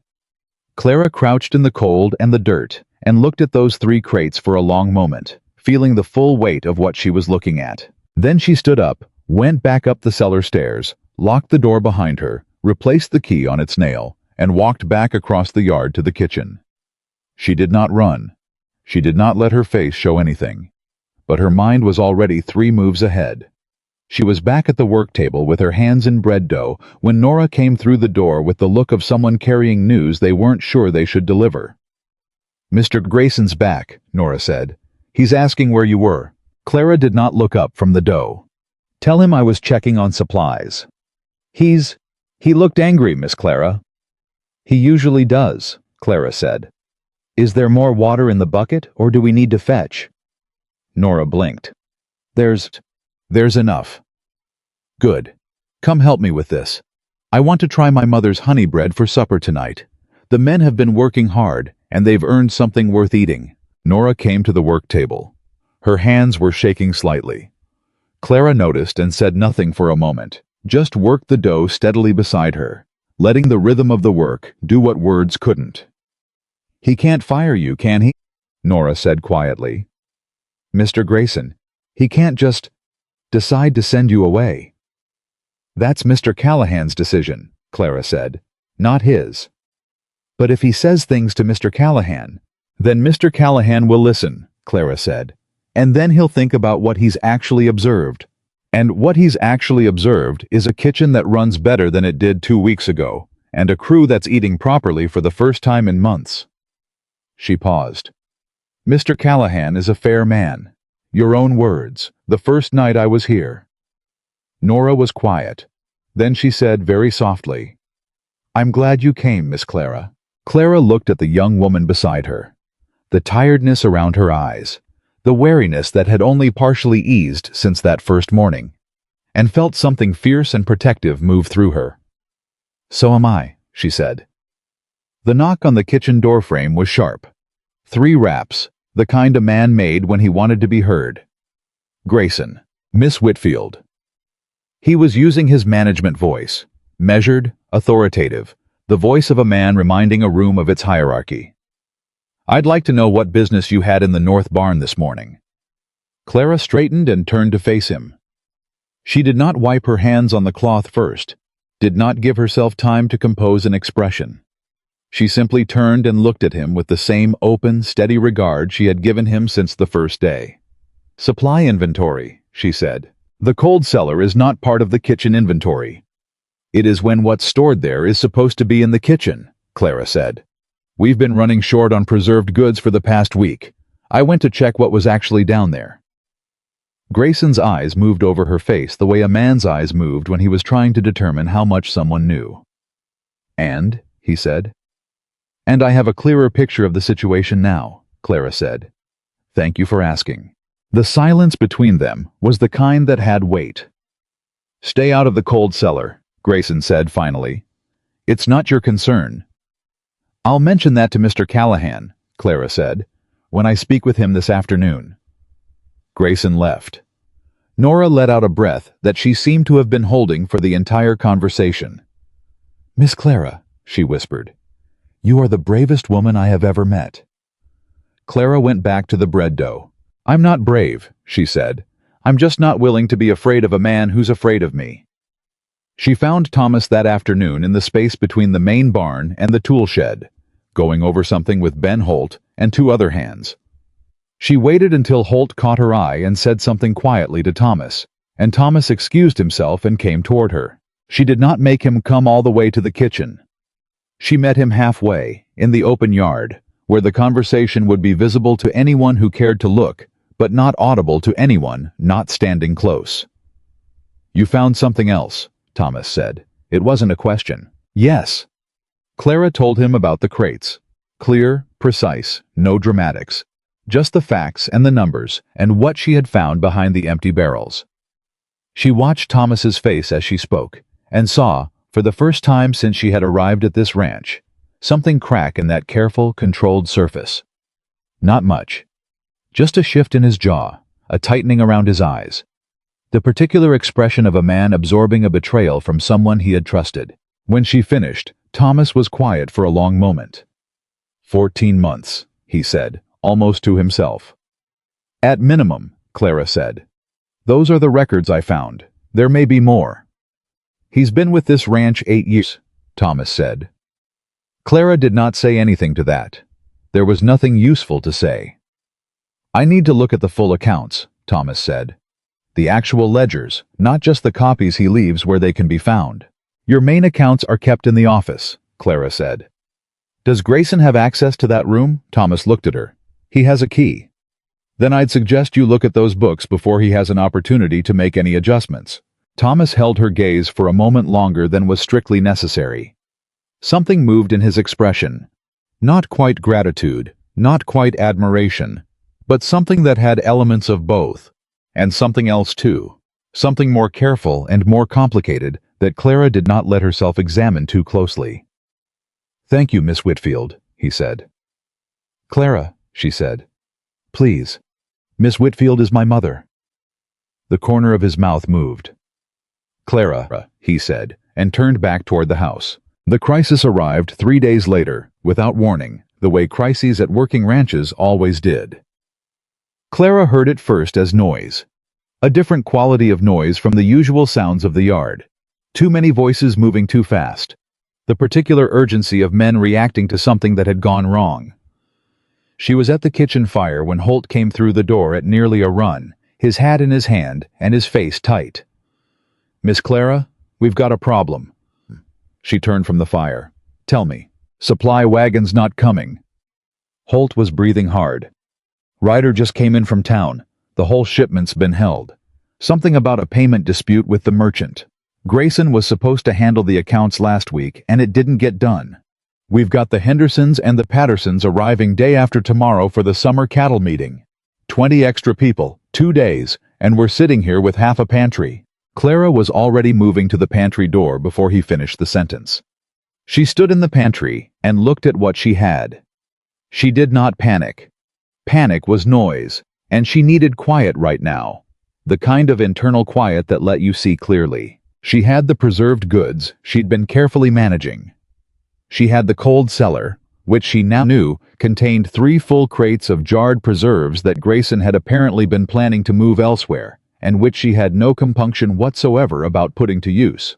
Clara crouched in the cold and the dirt and looked at those 3 crates for a long moment, feeling the full weight of what she was looking at. Then she stood up, went back up the cellar stairs, locked the door behind her, replaced the key on its nail, and walked back across the yard to the kitchen. She did not run. She did not let her face show anything. But her mind was already 3 moves ahead. She was back at the work table with her hands in bread dough when Nora came through the door with the look of someone carrying news they weren't sure they should deliver. "Mr. Grayson's back," Nora said. "He's asking where you were." Clara did not look up from the dough. "Tell him I was checking on supplies." He looked angry, Miss Clara." "He usually does," Clara said. "Is there more water in the bucket, or do we need to fetch?" Nora blinked. There's enough." "Good. Come help me with this. I want to try my mother's honey bread for supper tonight. The men have been working hard, and they've earned something worth eating." Nora came to the work table. Her hands were shaking slightly. Clara noticed and said nothing for a moment, just worked the dough steadily beside her, letting the rhythm of the work do what words couldn't. "He can't fire you, can he?" Nora said quietly. "Mr. Grayson, he can't just decide to send you away." "That's Mr. Callahan's decision," Clara said, "not his." "But if he says things to Mr. Callahan, then Mr. Callahan will listen," Clara said, "and then he'll think about what he's actually observed. And what he's actually observed is a kitchen that runs better than it did 2 weeks ago, and a crew that's eating properly for the first time in months." She paused. "Mr. Callahan is a fair man. Your own words, the first night I was here." Nora was quiet. Then she said very softly, "I'm glad you came, Miss Clara." Clara looked at the young woman beside her. The tiredness around her eyes, the wariness that had only partially eased since that first morning, and felt something fierce and protective move through her. "So am I," she said. The knock on the kitchen doorframe was sharp. 3 raps, the kind a man made when he wanted to be heard. "Grayson, Miss Whitfield." He was using his management voice, measured, authoritative, the voice of a man reminding a room of its hierarchy. "I'd like to know what business you had in the north barn this morning." Clara straightened and turned to face him. She did not wipe her hands on the cloth first, did not give herself time to compose an expression. She simply turned and looked at him with the same open, steady regard she had given him since the first day. "Supply inventory," she said. "The cold cellar is not part of the kitchen inventory." "It is when what's stored there is supposed to be in the kitchen," Clara said. "We've been running short on preserved goods for the past week. I went to check what was actually down there." Grayson's eyes moved over her face the way a man's eyes moved when he was trying to determine how much someone knew. "And?" he said. "And I have a clearer picture of the situation now," Clara said. "Thank you for asking." The silence between them was the kind that had weight. "Stay out of the cold cellar," Grayson said finally. "It's not your concern." "I'll mention that to Mr. Callahan," Clara said, "when I speak with him this afternoon." Grayson left. Nora let out a breath that she seemed to have been holding for the entire conversation. "Miss Clara," she whispered, "you are the bravest woman I have ever met." Clara went back to the bread dough. "I'm not brave," she said. "I'm just not willing to be afraid of a man who's afraid of me." She found Thomas that afternoon in the space between the main barn and the tool shed, going over something with Ben Holt and 2 other hands. She waited until Holt caught her eye and said something quietly to Thomas, and Thomas excused himself and came toward her. She did not make him come all the way to the kitchen. She met him halfway, in the open yard, where the conversation would be visible to anyone who cared to look, but not audible to anyone not standing close. "You found something else," Thomas said. It wasn't a question. "Yes." Clara told him about the crates. Clear, precise, no dramatics. Just the facts and the numbers and what she had found behind the empty barrels. She watched Thomas's face as she spoke, and saw, for the first time since she had arrived at this ranch, something crack in that careful, controlled surface. Not much. Just a shift in his jaw, a tightening around his eyes. The particular expression of a man absorbing a betrayal from someone he had trusted. When she finished, Thomas was quiet for a long moment. 14 months, he said, almost to himself. At minimum, Clara said. Those are the records I found. There may be more. He's been with this ranch 8 years, Thomas said. Clara did not say anything to that. There was nothing useful to say. I need to look at the full accounts, Thomas said. The actual ledgers, not just the copies he leaves where they can be found. Your main accounts are kept in the office, Clara said. Does Grayson have access to that room? Thomas looked at her. He has a key. Then I'd suggest you look at those books before he has an opportunity to make any adjustments. Thomas held her gaze for a moment longer than was strictly necessary. Something moved in his expression. Not quite gratitude, not quite admiration, but something that had elements of both. And something else too. Something more careful and more complicated that Clara did not let herself examine too closely. Thank you, Miss Whitfield, he said. Clara, she said. Please. Miss Whitfield is my mother. The corner of his mouth moved. Clara, he said, and turned back toward the house. The crisis arrived 3 days later, without warning, the way crises at working ranches always did. Clara heard it first as noise. A different quality of noise from the usual sounds of the yard. Too many voices moving too fast. The particular urgency of men reacting to something that had gone wrong. She was at the kitchen fire when Holt came through the door at nearly a run, his hat in his hand and his face tight. Miss Clara, we've got a problem. She turned from the fire. Tell me, supply wagon's not coming. Holt was breathing hard. Ryder just came in from town. The whole shipment's been held. Something about a payment dispute with the merchant. Grayson was supposed to handle the accounts last week, and it didn't get done. We've got the Hendersons and the Pattersons arriving day after tomorrow for the summer cattle meeting. 20 extra people, 2 days, and we're sitting here with half a pantry. Clara was already moving to the pantry door before he finished the sentence. She stood in the pantry and looked at what she had. She did not panic. Panic was noise, and she needed quiet right now. The kind of internal quiet that let you see clearly. She had the preserved goods she'd been carefully managing. She had the cold cellar, which she now knew contained 3 full crates of jarred preserves that Grayson had apparently been planning to move elsewhere, and which she had no compunction whatsoever about putting to use.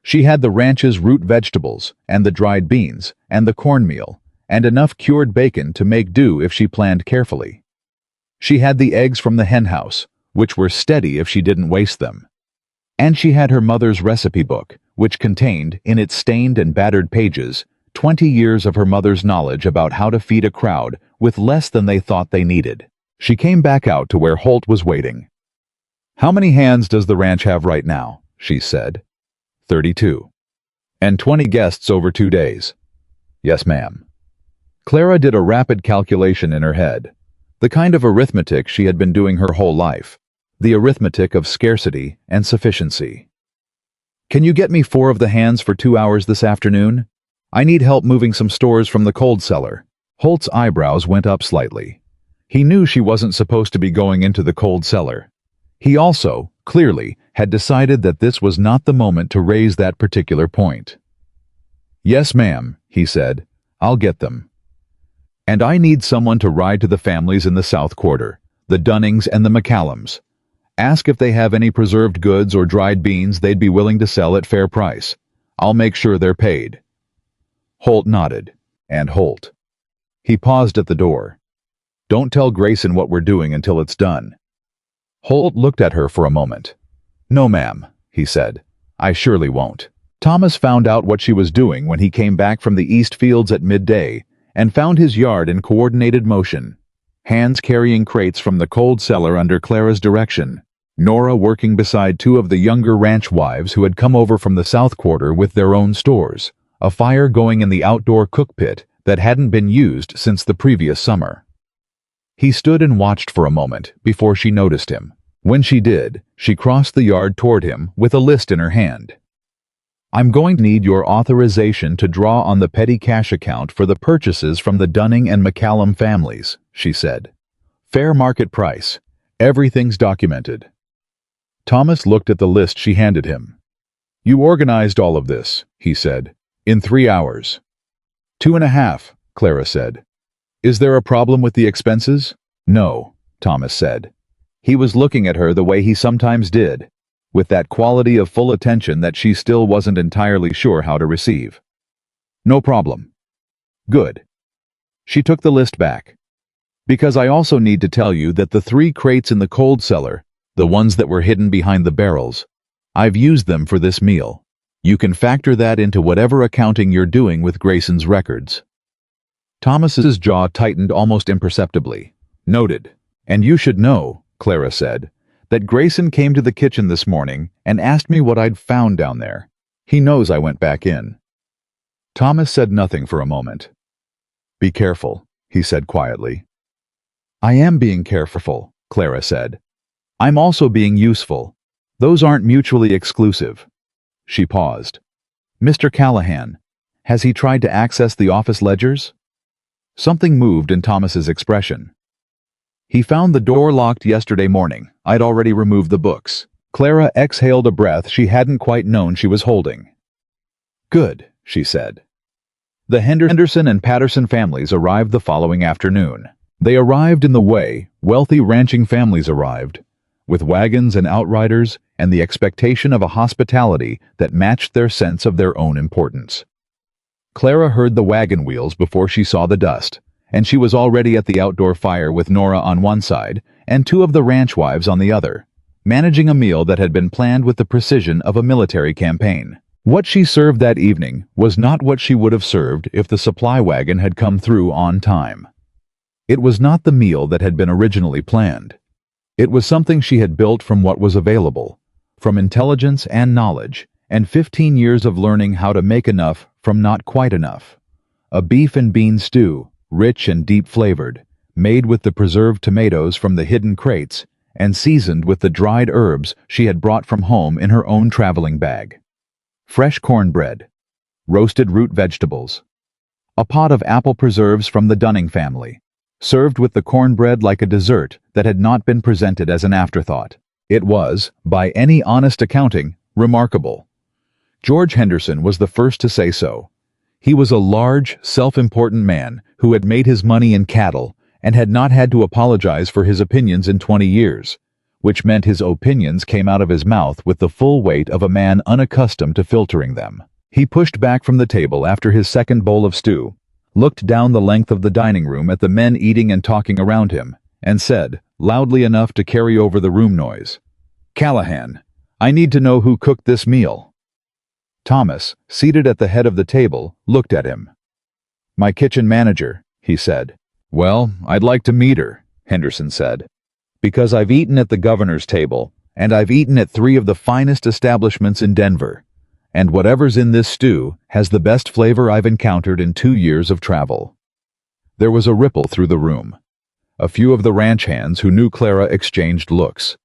She had the ranch's root vegetables, and the dried beans, and the cornmeal, and enough cured bacon to make do if she planned carefully. She had the eggs from the henhouse, which were steady if she didn't waste them. And she had her mother's recipe book, which contained, in its stained and battered pages, 20 years of her mother's knowledge about how to feed a crowd with less than they thought they needed. She came back out to where Holt was waiting. How many hands does the ranch have right now? She said. 32. And 20 guests over 2 days. Yes, ma'am. Clara did a rapid calculation in her head, the kind of arithmetic she had been doing her whole life, the arithmetic of scarcity and sufficiency. Can you get me 4 of the hands for 2 hours this afternoon? I need help moving some stores from the cold cellar. Holt's eyebrows went up slightly. He knew she wasn't supposed to be going into the cold cellar. He also, clearly, had decided that this was not the moment to raise that particular point. Yes, ma'am, he said. I'll get them. And I need someone to ride to the families in the South Quarter, the Dunnings and the McCallums. Ask if they have any preserved goods or dried beans they'd be willing to sell at fair price. I'll make sure they're paid. Holt nodded. And Holt. He paused at the door. Don't tell Grayson what we're doing until it's done." Holt looked at her for a moment. "No, ma'am," he said. "I surely won't." Thomas found out what she was doing when he came back from the East Fields at midday and found his yard in coordinated motion. Hands carrying crates from the cold cellar under Clara's direction. Nora working beside two of the younger ranch wives who had come over from the South Quarter with their own stores. A fire going in the outdoor cook pit that hadn't been used since the previous summer. He stood and watched for a moment before she noticed him. When she did, she crossed the yard toward him with a list in her hand. "I'm going to need your authorization to draw on the petty cash account for the purchases from the Dunning and McCallum families," she said. "Fair market price. Everything's documented." Thomas looked at the list she handed him. "You organized all of this," he said, "in 3 hours." 2.5, Clara said. "Is there a problem with the expenses?" "No," Thomas said. He was looking at her the way he sometimes did, with that quality of full attention that she still wasn't entirely sure how to receive. "No problem." "Good." She took the list back. "Because I also need to tell you that the 3 crates in the cold cellar, the ones that were hidden behind the barrels, I've used them for this meal. You can factor that into whatever accounting you're doing with Grayson's records." Thomas's jaw tightened almost imperceptibly. "Noted. And you should know," Clara said, "that Grayson came to the kitchen this morning and asked me what I'd found down there. He knows I went back in." Thomas said nothing for a moment. "Be careful," he said quietly. "I am being careful," Clara said. "I'm also being useful. Those aren't mutually exclusive." She paused. "Mr. Callahan, has he tried to access the office ledgers?" Something moved in Thomas's expression. "He found the door locked yesterday morning. I'd already removed the books." Clara exhaled a breath she hadn't quite known she was holding. "Good," she said. The Henderson and Patterson families arrived the following afternoon. They arrived in the way wealthy ranching families arrived, with wagons and outriders and the expectation of a hospitality that matched their sense of their own importance. Clara heard the wagon wheels before she saw the dust, and she was already at the outdoor fire with Nora on one side and 2 of the ranch wives on the other, managing a meal that had been planned with the precision of a military campaign. What she served that evening was not what she would have served if the supply wagon had come through on time. It was not the meal that had been originally planned. It was something she had built from what was available, from intelligence and knowledge, and 15 years of learning how to make enough from not quite enough. A beef and bean stew, rich and deep-flavored, made with the preserved tomatoes from the hidden crates, and seasoned with the dried herbs she had brought from home in her own traveling bag. Fresh cornbread, roasted root vegetables, a pot of apple preserves from the Dunning family, served with the cornbread like a dessert that had not been presented as an afterthought. It was, by any honest accounting, remarkable. George Henderson was the first to say so. He was a large, self-important man who had made his money in cattle and had not had to apologize for his opinions in 20 years, which meant his opinions came out of his mouth with the full weight of a man unaccustomed to filtering them. He pushed back from the table after his second bowl of stew, looked down the length of the dining room at the men eating and talking around him, and said, loudly enough to carry over the room noise, "Callahan, I need to know who cooked this meal." Thomas, seated at the head of the table, looked at him. "My kitchen manager," he said. "Well, I'd like to meet her," Henderson said, "because I've eaten at the governor's table, and I've eaten at 3 of the finest establishments in Denver, and whatever's in this stew has the best flavor I've encountered in 2 years of travel." There was a ripple through the room. A few of the ranch hands who knew Clara exchanged looks.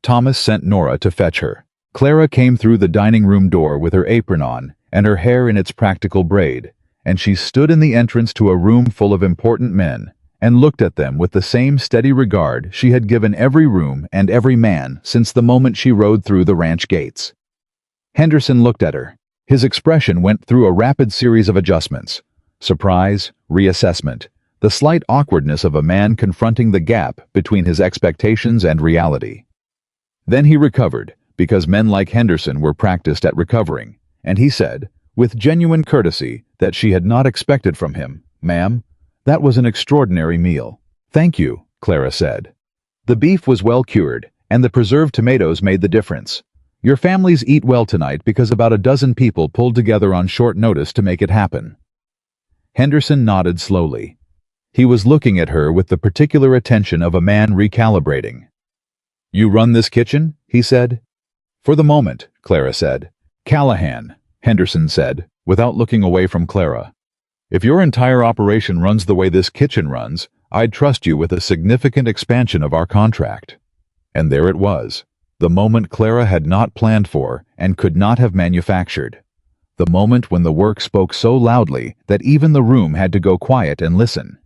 Thomas sent Nora to fetch her. Clara came through the dining room door with her apron on and her hair in its practical braid, and she stood in the entrance to a room full of important men and looked at them with the same steady regard she had given every room and every man since the moment she rode through the ranch gates. Henderson looked at her. His expression went through a rapid series of adjustments: surprise, reassessment, the slight awkwardness of a man confronting the gap between his expectations and reality. Then he recovered, because men like Henderson were practiced at recovering, and he said, with genuine courtesy that she had not expected from him, "Ma'am, that was an extraordinary meal." "Thank you," Clara said. The beef was well cured, and the preserved tomatoes made the difference. Your families eat well tonight because about a dozen people pulled together on short notice to make it happen. Henderson nodded slowly. He was looking at her with the particular attention of a man recalibrating. "You run this kitchen?" he said. "For the moment," Clara said. "Callahan," Henderson said, without looking away from Clara. "If your entire operation runs the way this kitchen runs, I'd trust you with a significant expansion of our contract." And there it was, the moment Clara had not planned for and could not have manufactured. The moment when the work spoke so loudly that even the room had to go quiet and listen.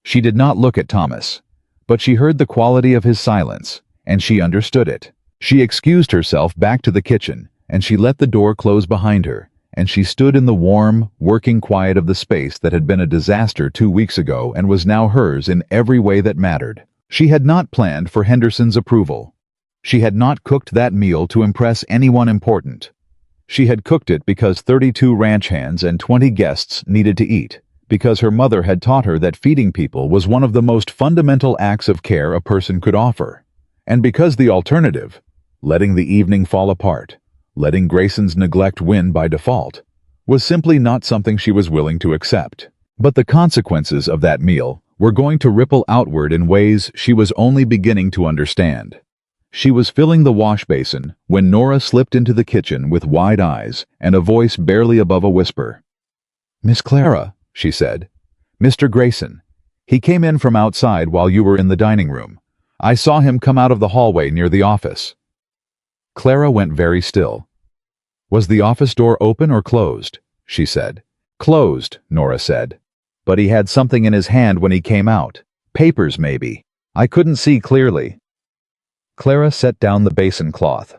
She did not look at Thomas, but she heard the quality of his silence, and she understood it. She excused herself back to the kitchen, and she let the door close behind her, and she stood in the warm, working quiet of the space that had been a disaster 2 weeks ago and was now hers in every way that mattered. She had not planned for Henderson's approval. She had not cooked that meal to impress anyone important. She had cooked it because 32 ranch hands and 20 guests needed to eat, because her mother had taught her that feeding people was one of the most fundamental acts of care a person could offer, and because the alternative, letting the evening fall apart, letting Grayson's neglect win by default, was simply not something she was willing to accept. But the consequences of that meal were going to ripple outward in ways she was only beginning to understand. She was filling the wash basin when Nora slipped into the kitchen with wide eyes and a voice barely above a whisper. "Miss Clara," she said. "Mr. Grayson. He came in from outside while you were in the dining room. I saw him come out of the hallway near the office." Clara went very still. "Was the office door open or closed?" she said. "Closed," Nora said. "But he had something in his hand when he came out. Papers, maybe. I couldn't see clearly." Clara set down the basin cloth.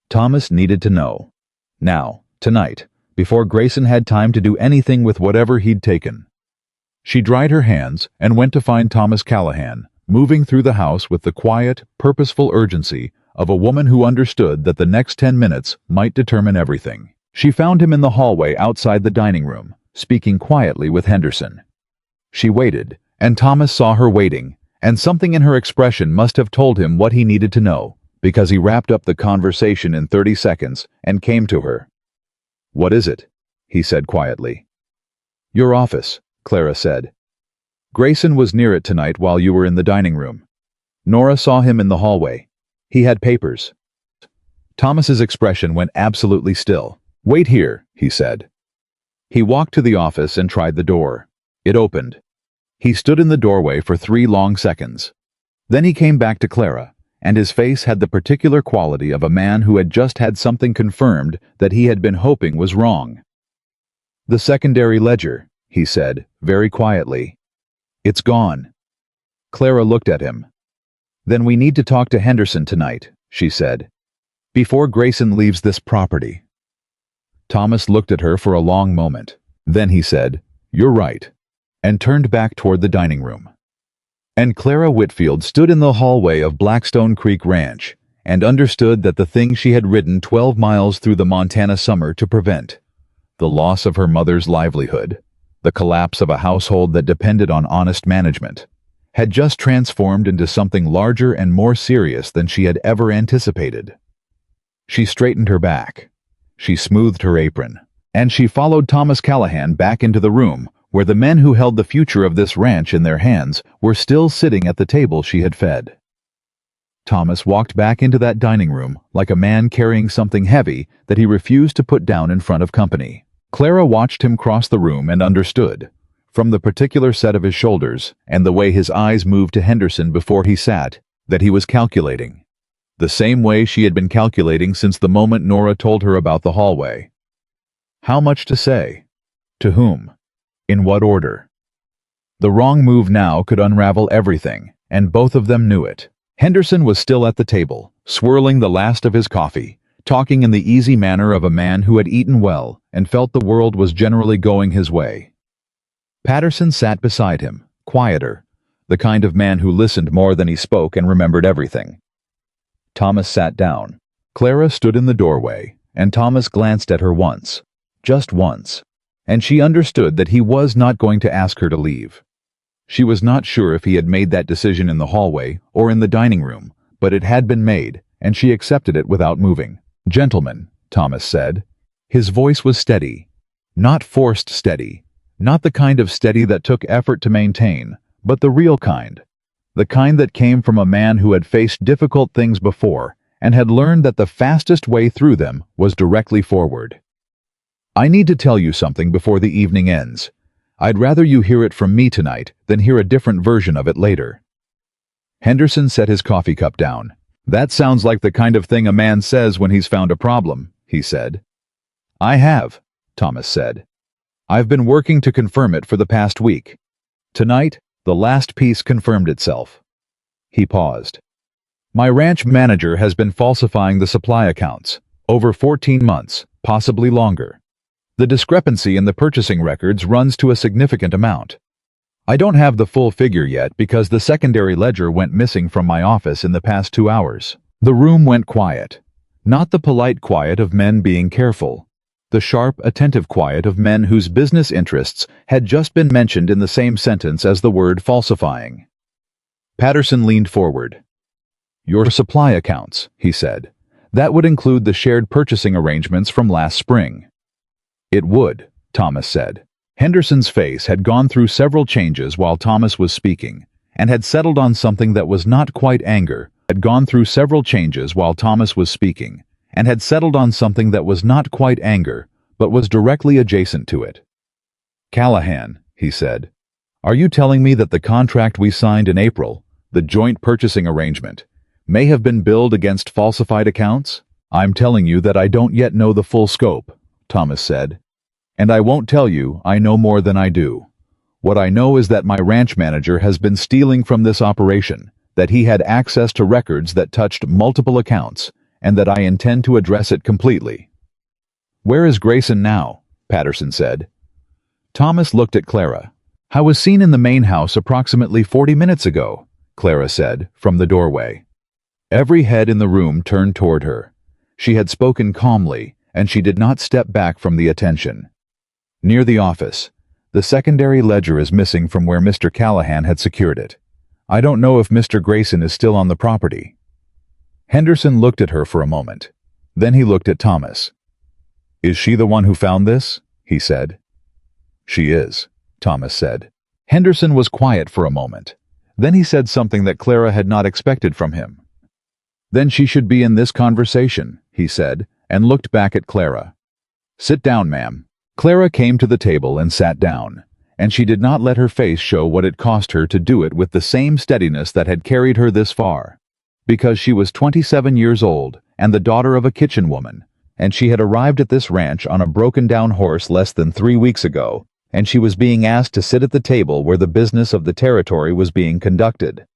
Thomas needed to know. Now, tonight, before Grayson had time to do anything with whatever he'd taken. She dried her hands and went to find Thomas Callahan, moving through the house with the quiet, purposeful urgency of a woman who understood that the next 10 minutes might determine everything. She found him in the hallway outside the dining room, speaking quietly with Henderson. She waited, and Thomas saw her waiting, and something in her expression must have told him what he needed to know, because he wrapped up the conversation in 30 seconds and came to her. "What is it?" he said quietly. "Your office," Clara said. "Grayson was near it tonight while you were in the dining room. Nora saw him in the hallway. He had papers." Thomas's expression went absolutely still. "Wait here," he said. He walked to the office and tried the door. It opened. He stood in the doorway for 3 long seconds. Then he came back to Clara, and his face had the particular quality of a man who had just had something confirmed that he had been hoping was wrong. "The secondary ledger," he said, very quietly. "It's gone." Clara looked at him. "Then we need to talk to Henderson tonight," she said, "before Grayson leaves this property." Thomas looked at her for a long moment. Then he said, "You're right," and turned back toward the dining room. And Clara Whitfield stood in the hallway of Blackstone Creek Ranch and understood that the thing she had ridden 12 miles through the Montana summer to prevent, the loss of her mother's livelihood, the collapse of a household that depended on honest management, had just transformed into something larger and more serious than she had ever anticipated. She straightened her back. She smoothed her apron, and she followed Thomas Callahan back into the room where the men who held the future of this ranch in their hands were still sitting at the table she had fed. Thomas walked back into that dining room like a man carrying something heavy that he refused to put down in front of company. Clara watched him cross the room and understood, from the particular set of his shoulders and the way his eyes moved to Henderson before he sat, that he was calculating. The same way she had been calculating since the moment Nora told her about the hallway. How much to say? To whom? In what order? The wrong move now could unravel everything, and both of them knew it. Henderson was still at the table, swirling the last of his coffee, talking in the easy manner of a man who had eaten well and felt the world was generally going his way. Patterson sat beside him, quieter, the kind of man who listened more than he spoke and remembered everything. Thomas sat down. Clara stood in the doorway, and Thomas glanced at her once, just once, and she understood that he was not going to ask her to leave. She was not sure if he had made that decision in the hallway or in the dining room, but it had been made, and she accepted it without moving. "Gentlemen," Thomas said. His voice was steady. Not forced steady. Not the kind of steady that took effort to maintain, but the real kind. The kind that came from a man who had faced difficult things before and had learned that the fastest way through them was directly forward. "I need to tell you something before the evening ends. I'd rather you hear it from me tonight than hear a different version of it later." Henderson set his coffee cup down. "That sounds like the kind of thing a man says when he's found a problem," he said. "I have," Thomas said. "I've been working to confirm it for the past week. Tonight, the last piece confirmed itself." He paused. "My ranch manager has been falsifying the supply accounts, over 14 months, possibly longer. The discrepancy in the purchasing records runs to a significant amount. I don't have the full figure yet because the secondary ledger went missing from my office in the past 2 hours." The room went quiet. Not the polite quiet of men being careful. The sharp, attentive quiet of men whose business interests had just been mentioned in the same sentence as the word falsifying. Patterson leaned forward. "Your supply accounts," he said. "That would include the shared purchasing arrangements from last spring." "It would," Thomas said. Henderson's face had gone through several changes while Thomas was speaking, and had settled on something that was not quite anger, but was directly adjacent to it. "Callahan," he said, "are you telling me that the contract we signed in April, the joint purchasing arrangement, may have been billed against falsified accounts?" "I'm telling you that I don't yet know the full scope," Thomas said. "And I won't tell you I know more than I do. What I know is that my ranch manager has been stealing from this operation, that he had access to records that touched multiple accounts, and that I intend to address it completely." "Where is Grayson now?" Patterson said. Thomas looked at Clara. "I was seen in the main house approximately 40 minutes ago," Clara said, from the doorway. Every head in the room turned toward her. She had spoken calmly, and she did not step back from the attention. "Near the office. The secondary ledger is missing from where Mr. Callahan had secured it. I don't know if Mr. Grayson is still on the property." Henderson looked at her for a moment. Then he looked at Thomas. "Is she the one who found this?" he said. "She is," Thomas said. Henderson was quiet for a moment. Then he said something that Clara had not expected from him. "Then she should be in this conversation," he said, and looked back at Clara. "Sit down, ma'am." Clara came to the table and sat down, and she did not let her face show what it cost her to do it with the same steadiness that had carried her this far. Because she was 27 years old and the daughter of a kitchen woman, and she had arrived at this ranch on a broken-down horse less than 3 weeks ago, and she was being asked to sit at the table where the business of the territory was being conducted.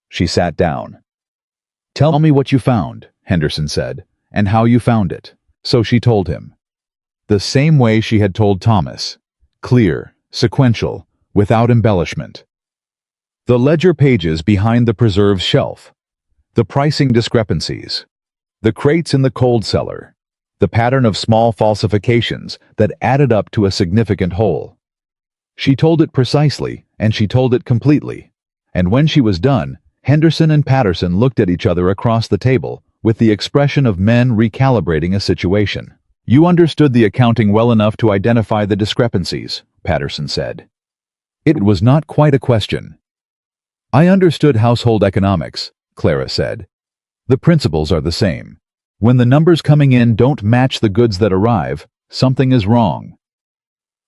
She sat down. "Tell me what you found," Henderson said, "and how you found it." So she told him. The same way she had told Thomas. Clear, sequential, without embellishment. The ledger pages behind the preserves shelf. The pricing discrepancies. The crates in the cold cellar. The pattern of small falsifications that added up to a significant whole. She told it precisely, and she told it completely. And when she was done, Henderson and Patterson looked at each other across the table with the expression of men recalibrating a situation. "You understood the accounting well enough to identify the discrepancies," Patterson said. It was not quite a question. "I understood household economics," Clara said. "The principles are the same. When the numbers coming in don't match the goods that arrive, something is wrong."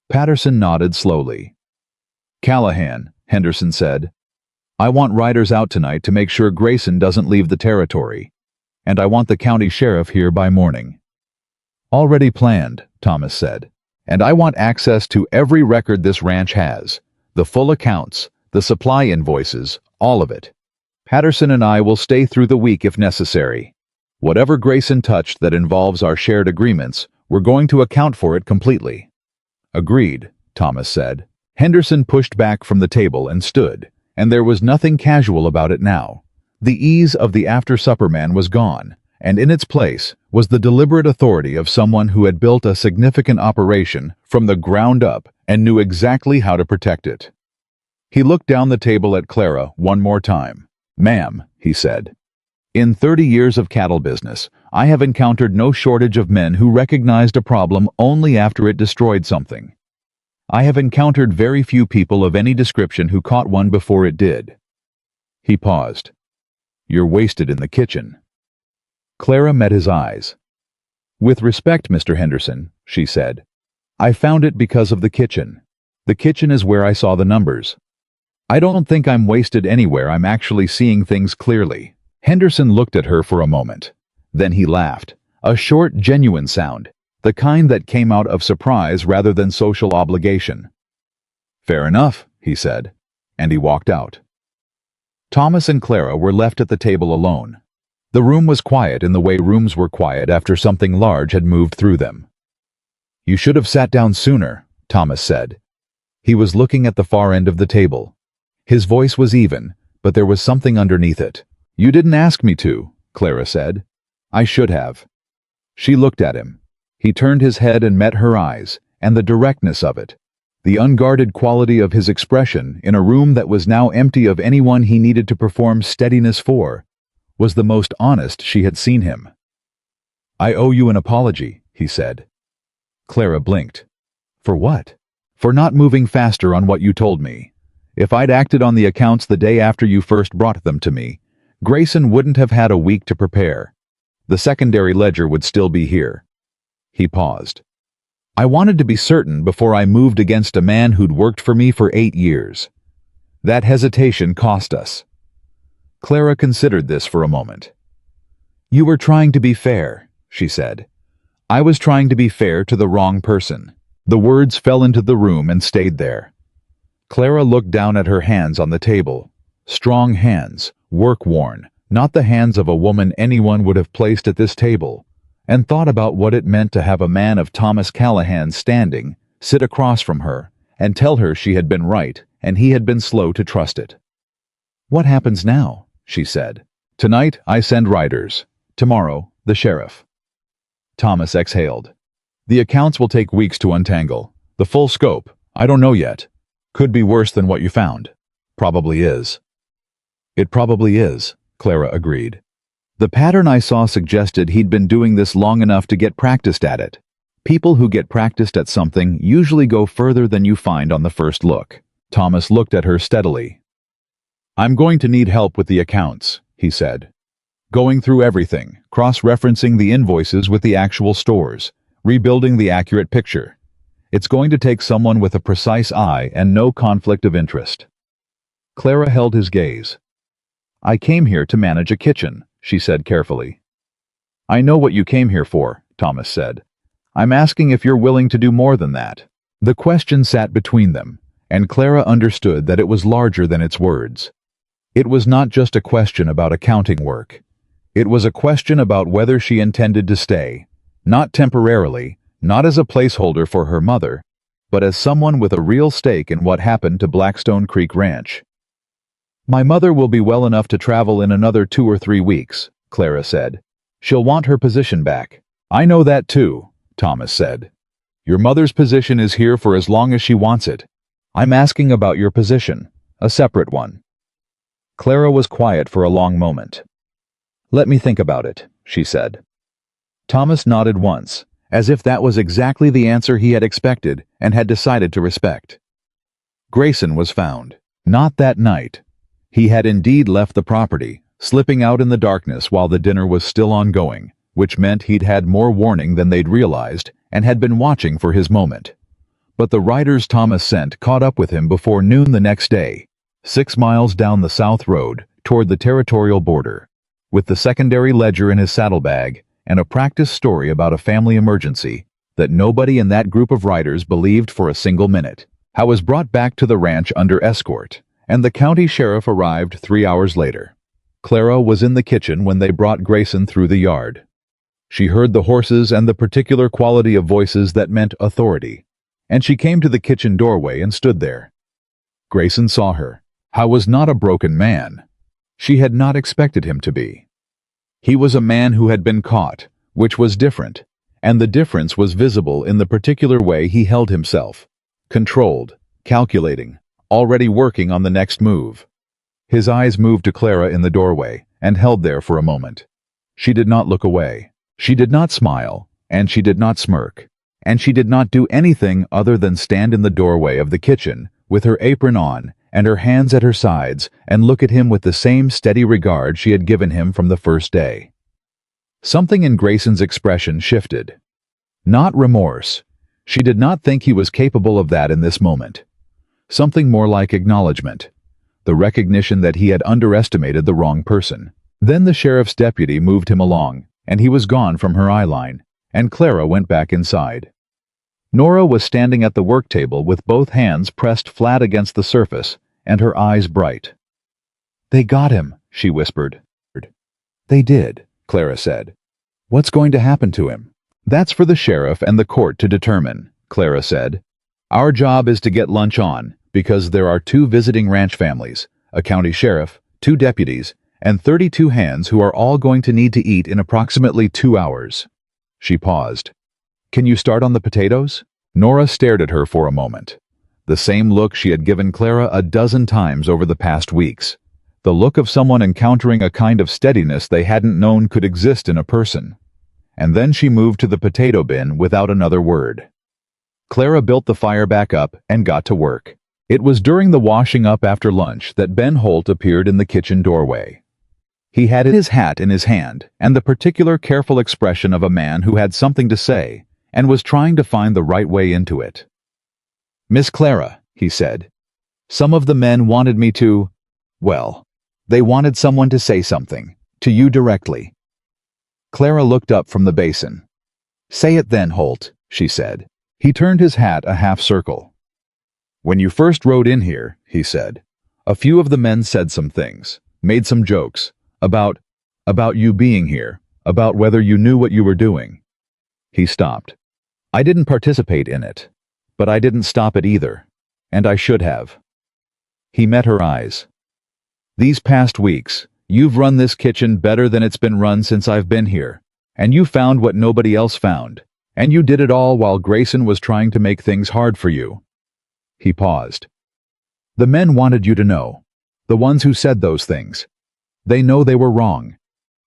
Patterson nodded slowly. "Callahan," Henderson said, "I want riders out tonight to make sure Grayson doesn't leave the territory. And I want the county sheriff here by morning." "Already planned," Thomas said. "And I want access to every record this ranch has. The full accounts, the supply invoices, all of it. Patterson and I will stay through the week if necessary. Whatever Grayson touched that involves our shared agreements, we're going to account for it completely." "Agreed," Thomas said. Henderson pushed back from the table and stood, and there was nothing casual about it now. The ease of the after-supper man was gone, and in its place was the deliberate authority of someone who had built a significant operation from the ground up and knew exactly how to protect it. He looked down the table at Clara one more time. "Ma'am," he said, "in 30 years of cattle business, I have encountered no shortage of men who recognized a problem only after it destroyed something. I have encountered very few people of any description who caught one before it did." He paused. "You're wasted in the kitchen." Clara met his eyes. "With respect, Mr. Henderson," she said, "I found it because of the kitchen. The kitchen is where I saw the numbers. I don't think I'm wasted anywhere. I'm actually seeing things clearly." Henderson looked at her for a moment. Then he laughed, a short, genuine sound, the kind that came out of surprise rather than social obligation. "Fair enough," he said, and he walked out. Thomas and Clara were left at the table alone. The room was quiet in the way rooms were quiet after something large had moved through them. "You should have sat down sooner," Thomas said. He was looking at the far end of the table. His voice was even, but there was something underneath it. "You didn't ask me to," Clara said. "I should have." She looked at him. He turned his head and met her eyes, and the directness of it, the unguarded quality of his expression in a room that was now empty of anyone he needed to perform steadiness for, was the most honest she had seen him. "I owe you an apology," he said. Clara blinked. "For what?" "For not moving faster on what you told me. If I'd acted on the accounts the day after you first brought them to me, Grayson wouldn't have had a week to prepare. The secondary ledger would still be here." He paused. "I wanted to be certain before I moved against a man who'd worked for me for 8 years. That hesitation cost us." Clara considered this for a moment. "You were trying to be fair," she said. "I was trying to be fair to the wrong person." The words fell into the room and stayed there. Clara looked down at her hands on the table. Strong hands, work-worn, not the hands of a woman anyone would have placed at this table, and thought about what it meant to have a man of Thomas Callahan's standing sit across from her and tell her she had been right and he had been slow to trust it. "What happens now?" she said. "Tonight I send riders. Tomorrow, the sheriff." Thomas exhaled. "The accounts will take weeks to untangle. The full scope, I don't know yet. Could be worse than what you found. Probably is." "It probably is," Clara agreed. "The pattern I saw suggested he'd been doing this long enough to get practiced at it. People who get practiced at something usually go further than you find on the first look." Thomas looked at her steadily. "I'm going to need help with the accounts," he said. "Going through everything, cross-referencing the invoices with the actual stores, rebuilding the accurate picture. It's going to take someone with a precise eye and no conflict of interest." Clara held his gaze. "I came here to manage a kitchen," she said carefully. "I know what you came here for," Thomas said. "I'm asking if you're willing to do more than that." The question sat between them, and Clara understood that it was larger than its words. It was not just a question about accounting work. It was a question about whether she intended to stay, not temporarily, not as a placeholder for her mother, but as someone with a real stake in what happened to Blackstone Creek Ranch. "My mother will be well enough to travel in another 2 or 3 weeks, Clara said. "She'll want her position back." "I know that too," Thomas said. "Your mother's position is here for as long as she wants it. I'm asking about your position, a separate one." Clara was quiet for a long moment. "Let me think about it," she said. Thomas nodded once, as if that was exactly the answer he had expected and had decided to respect. Grayson was found. Not that night. He had indeed left the property, slipping out in the darkness while the dinner was still ongoing, which meant he'd had more warning than they'd realized and had been watching for his moment. But the riders Thomas sent caught up with him before noon the next day, 6 miles down the south road toward the territorial border, with the secondary ledger in his saddlebag and a practice story about a family emergency that nobody in that group of riders believed for a single minute. How was brought back to the ranch under escort, and the county sheriff arrived 3 hours later. Clara was in the kitchen when they brought Grayson through the yard. She heard the horses and the particular quality of voices that meant authority, and she came to the kitchen doorway and stood there. Grayson saw her. Howe was not a broken man. She had not expected him to be. He was a man who had been caught, which was different, and the difference was visible in the particular way he held himself. Controlled, calculating, already working on the next move. His eyes moved to Clara in the doorway and held there for a moment. She did not look away. She did not smile, and she did not smirk, and she did not do anything other than stand in the doorway of the kitchen with her apron on and her hands at her sides and look at him with the same steady regard she had given him from the first day. Something in Grayson's expression shifted. Not remorse. She did not think he was capable of that in this moment. Something more like acknowledgement. The recognition that he had underestimated the wrong person. Then the sheriff's deputy moved him along, and he was gone from her eye line, and Clara went back inside. Nora was standing at the work table with both hands pressed flat against the surface, and her eyes bright. "They got him," she whispered. "They did," Clara said. "What's going to happen to him?" "That's for the sheriff and the court to determine," Clara said. "Our job is to get lunch on, because there are 2 visiting ranch families, a county sheriff, 2 deputies, and 32 hands who are all going to need to eat in approximately 2 hours. She paused. "Can you start on the potatoes?" Nora stared at her for a moment. The same look she had given Clara a dozen times over the past weeks. The look of someone encountering a kind of steadiness they hadn't known could exist in a person. And then she moved to the potato bin without another word. Clara built the fire back up and got to work. It was during the washing up after lunch that Ben Holt appeared in the kitchen doorway. He had his hat in his hand and the particular careful expression of a man who had something to say and was trying to find the right way into it. "Miss Clara," he said, "some of the men wanted me to, well, they wanted someone to say something, to you directly." Clara looked up from the basin. "Say it then, Holt," she said. He turned his hat a half circle. "When you first rode in here," he said, "a few of the men said some things, made some jokes, about you being here, about whether you knew what you were doing." He stopped. "I didn't participate in it, but I didn't stop it either, and I should have." He met her eyes. "These past weeks, you've run this kitchen better than it's been run since I've been here, and you found what nobody else found, and you did it all while Grayson was trying to make things hard for you." He paused. "The men wanted you to know, the ones who said those things. They know they were wrong,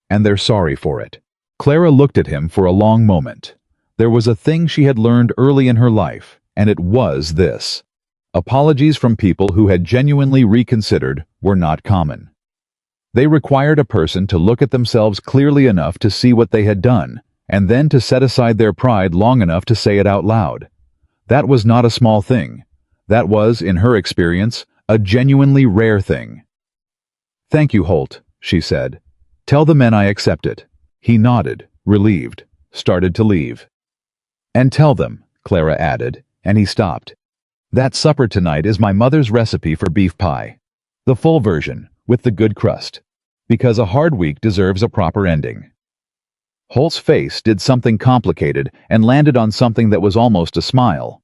and they're sorry for it." Clara looked at him for a long moment. There was a thing she had learned early in her life, and it was this. Apologies from people who had genuinely reconsidered were not common. They required a person to look at themselves clearly enough to see what they had done, and then to set aside their pride long enough to say it out loud. That was not a small thing. That was, in her experience, a genuinely rare thing. "Thank you, Holt," she said. "Tell the men I accept it." He nodded, relieved, started to leave. "And tell them," Clara added, and he stopped. "That supper tonight is my mother's recipe for beef pie. The full version, with the good crust. Because a hard week deserves a proper ending." Holt's face did something complicated and landed on something that was almost a smile.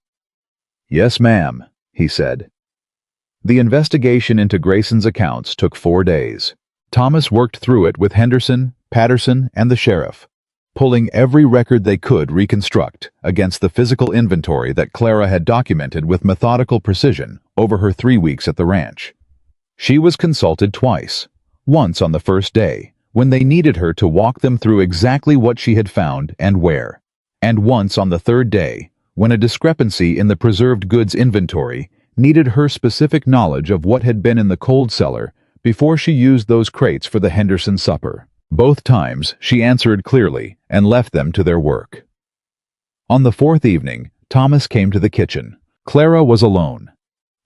"Yes, ma'am," he said. The investigation into Grayson's accounts took 4 days. Thomas worked through it with Henderson, Patterson, and the sheriff, pulling every record they could reconstruct against the physical inventory that Clara had documented with methodical precision over her 3 weeks at the ranch. She was consulted twice, once on the first day, when they needed her to walk them through exactly what she had found and where, and once on the 3rd day, when a discrepancy in the preserved goods inventory needed her specific knowledge of what had been in the cold cellar before she used those crates for the Henderson supper. Both times, she answered clearly and left them to their work. On the 4th evening, Thomas came to the kitchen. Clara was alone.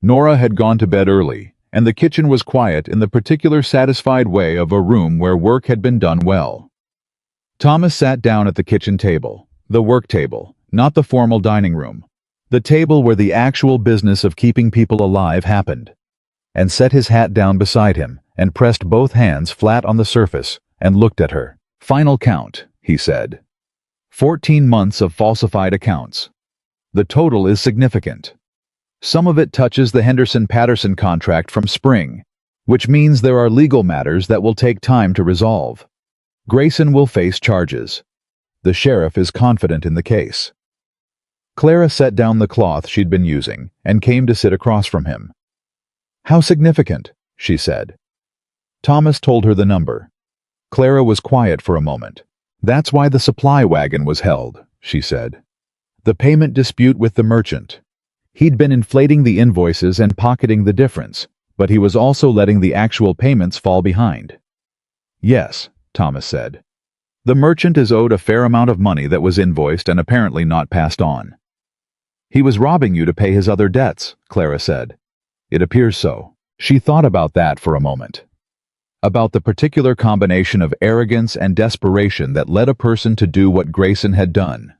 Nora had gone to bed early, and the kitchen was quiet in the particular satisfied way of a room where work had been done well. Thomas sat down at the kitchen table, the work table, not the formal dining room, the table where the actual business of keeping people alive happened, and set his hat down beside him and pressed both hands flat on the surface and looked at her. "Final count," he said. 14 months of falsified accounts. The total is significant. Some of it touches the Henderson-Patterson contract from spring, which means there are legal matters that will take time to resolve. Grayson will face charges. The sheriff is confident in the case. Clara set down the cloth she'd been using and came to sit across from him. How significant? She said. Thomas told her the number. Clara was quiet for a moment. That's why the supply wagon was held, she said. The payment dispute with the merchant. He'd been inflating the invoices and pocketing the difference, but he was also letting the actual payments fall behind. Yes, Thomas said. The merchant is owed a fair amount of money that was invoiced and apparently not passed on. He was robbing you to pay his other debts, Clara said. It appears so. She thought about that for a moment. About the particular combination of arrogance and desperation that led a person to do what Grayson had done.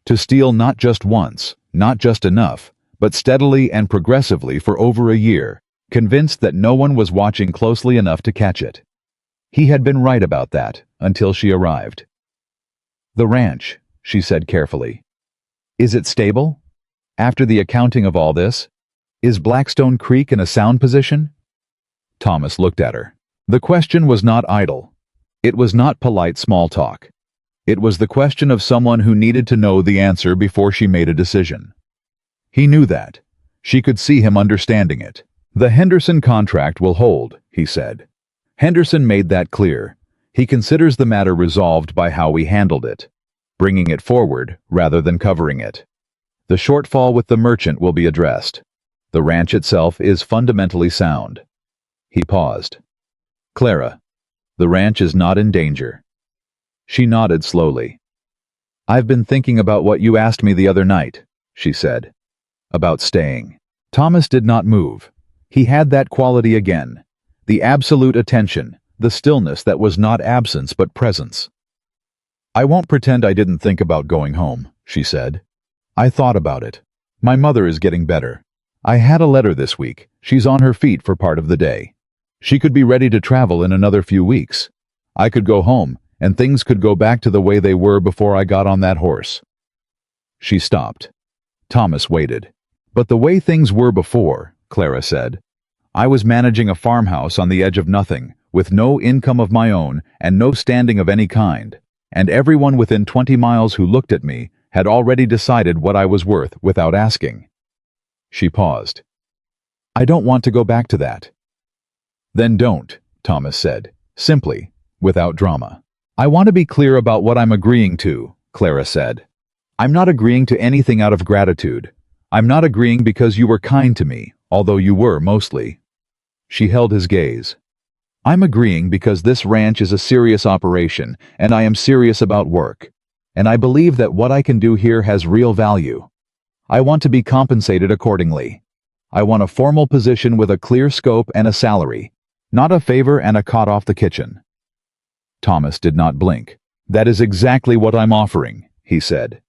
To steal not just once, not just enough, but steadily and progressively for over a year, convinced that no one was watching closely enough to catch it. He had been right about that, until she arrived. The ranch, she said carefully. Is it stable? After the accounting of all this, is Blackstone Creek in a sound position? Thomas looked at her. The question was not idle. It was not polite small talk. It was the question of someone who needed to know the answer before she made a decision. He knew that. She could see him understanding it. The Henderson contract will hold, he said. Henderson made that clear. He considers the matter resolved by how we handled it, bringing it forward rather than covering it. The shortfall with the merchant will be addressed. The ranch itself is fundamentally sound. He paused. Clara, the ranch is not in danger. She nodded slowly. I've been thinking about what you asked me the other night, she said. About staying. Thomas did not move. He had that quality again. The absolute attention, the stillness that was not absence but presence. I won't pretend I didn't think about going home, she said. I thought about it. My mother is getting better. I had a letter this week. She's on her feet for part of the day. She could be ready to travel in another few weeks. I could go home, and things could go back to the way they were before I got on that horse. She stopped. Thomas waited. But the way things were before, Clara said. I was managing a farmhouse on the edge of nothing, with no income of my own and no standing of any kind, and everyone within 20 miles who looked at me had already decided what I was worth without asking. She paused. I don't want to go back to that. Then don't, Thomas said, simply, without drama. I want to be clear about what I'm agreeing to, Clara said. I'm not agreeing to anything out of gratitude. I'm not agreeing because you were kind to me, although you were mostly. She held his gaze. I'm agreeing because this ranch is a serious operation, and I am serious about work. And I believe that what I can do here has real value. I want to be compensated accordingly. I want a formal position with a clear scope and a salary, not a favor and a cot off the kitchen. Thomas did not blink. That is exactly what I'm offering, he said.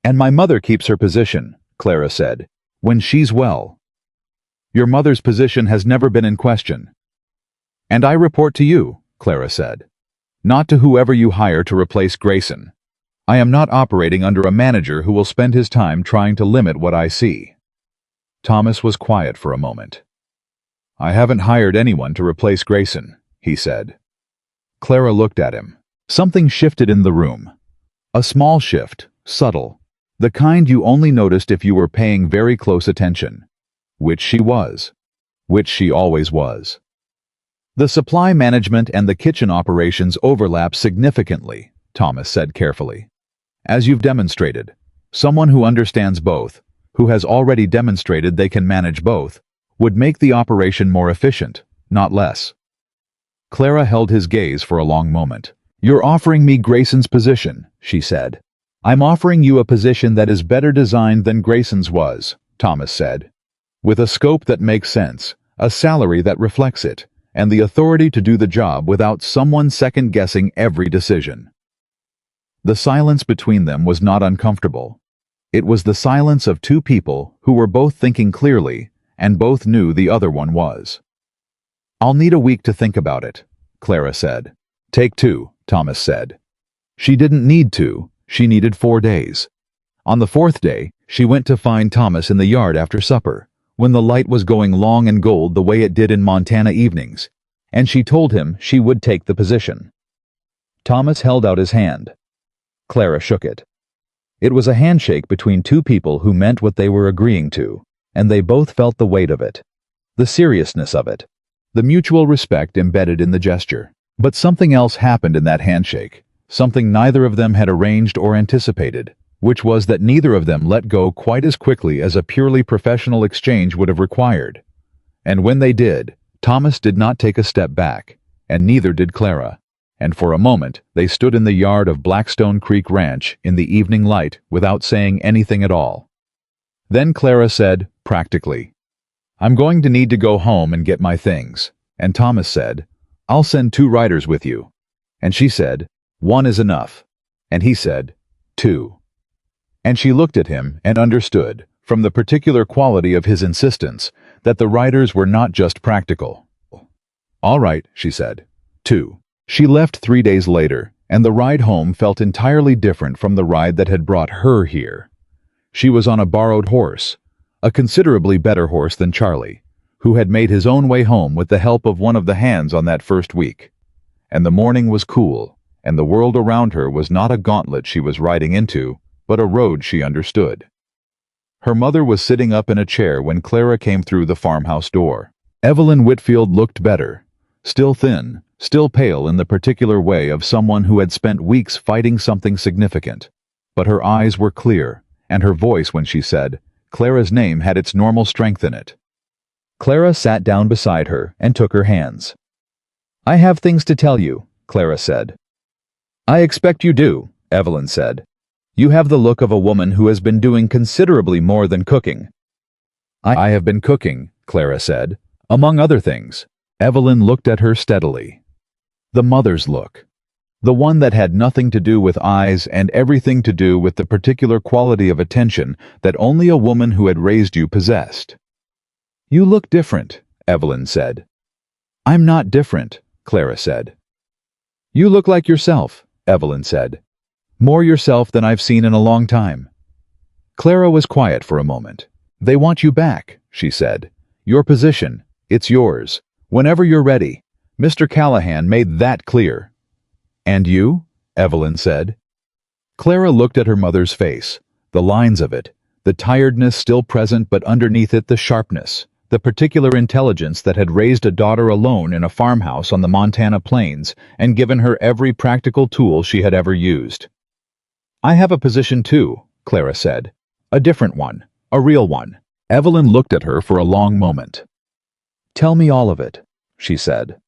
And my mother keeps her position, Clara said, when she's well. Your mother's position has never been in question. And I report to you, Clara said, not to whoever you hire to replace Grayson. I am not operating under a manager who will spend his time trying to limit what I see. Thomas was quiet for a moment. I haven't hired anyone to replace Grayson, he said. Clara looked at him. Something shifted in the room. A small shift, subtle, the kind you only noticed if you were paying very close attention. Which she was. Which she always was. The supply management and the kitchen operations overlap significantly, Thomas said carefully. As you've demonstrated, someone who understands both, who has already demonstrated they can manage both, would make the operation more efficient, not less. Clara held his gaze for a long moment. You're offering me Grayson's position, she said. I'm offering you a position that is better designed than Grayson's was, Thomas said. With a scope that makes sense, a salary that reflects it, and the authority to do the job without someone second-guessing every decision. The silence between them was not uncomfortable. It was the silence of two people who were both thinking clearly, and both knew the other one was. I'll need a week to think about it, Clara said. Take 2, Thomas said. She didn't need 2, she needed 4 days. On the 4th day, she went to find Thomas in the yard after supper, when the light was going long and gold the way it did in Montana evenings, and she told him she would take the position. Thomas held out his hand. Clara shook it. It was a handshake between two people who meant what they were agreeing to, and they both felt the weight of it. the seriousness of it, the mutual respect embedded in the gesture. But something else happened in that handshake, something neither of them had arranged or anticipated, which was that neither of them let go quite as quickly as a purely professional exchange would have required. And when they did, Thomas did not take a step back, and neither did Clara. And for a moment they stood in the yard of Blackstone Creek Ranch in the evening light without saying anything at all. Then Clara said, practically, "I'm going to need to go home and get my things." And Thomas said, "I'll send 2 riders with you." And she said, "1 is enough." And he said, "2." And she looked at him and understood, from the particular quality of his insistence, that the riders were not just practical. "All right," she said. 2. She left 3 days later, and the ride home felt entirely different from the ride that had brought her here. She was on a borrowed horse, a considerably better horse than Charlie, who had made his own way home with the help of one of the hands on that first week. And the morning was cool, and the world around her was not a gauntlet she was riding into, but a road she understood. Her mother was sitting up in a chair when Clara came through the farmhouse door. Evelyn Whitfield looked better, still thin, still pale in the particular way of someone who had spent weeks fighting something significant. But her eyes were clear, and her voice when she said, Clara's name had its normal strength in it. Clara sat down beside her and took her hands. "I have things to tell you," Clara said. "I expect you do," Evelyn said. "You have the look of a woman who has been doing considerably more than cooking." I have been cooking," Clara said, "among other things." Evelyn looked at her steadily. The mother's look. The one that had nothing to do with eyes and everything to do with the particular quality of attention that only a woman who had raised you possessed. "You look different," Evelyn said. "I'm not different," Clara said. "You look like yourself," Evelyn said. "More yourself than I've seen in a long time." Clara was quiet for a moment. "They want you back," she said. "Your position, it's yours. Whenever you're ready. Mr. Callahan made that clear." "And you?" Evelyn said. Clara looked at her mother's face, the lines of it, the tiredness still present but underneath it the sharpness, the particular intelligence that had raised a daughter alone in a farmhouse on the Montana plains and given her every practical tool she had ever used. "I have a position too," Clara said. "A different one, a real one." Evelyn looked at her for a long moment. "Tell me all of it," she said.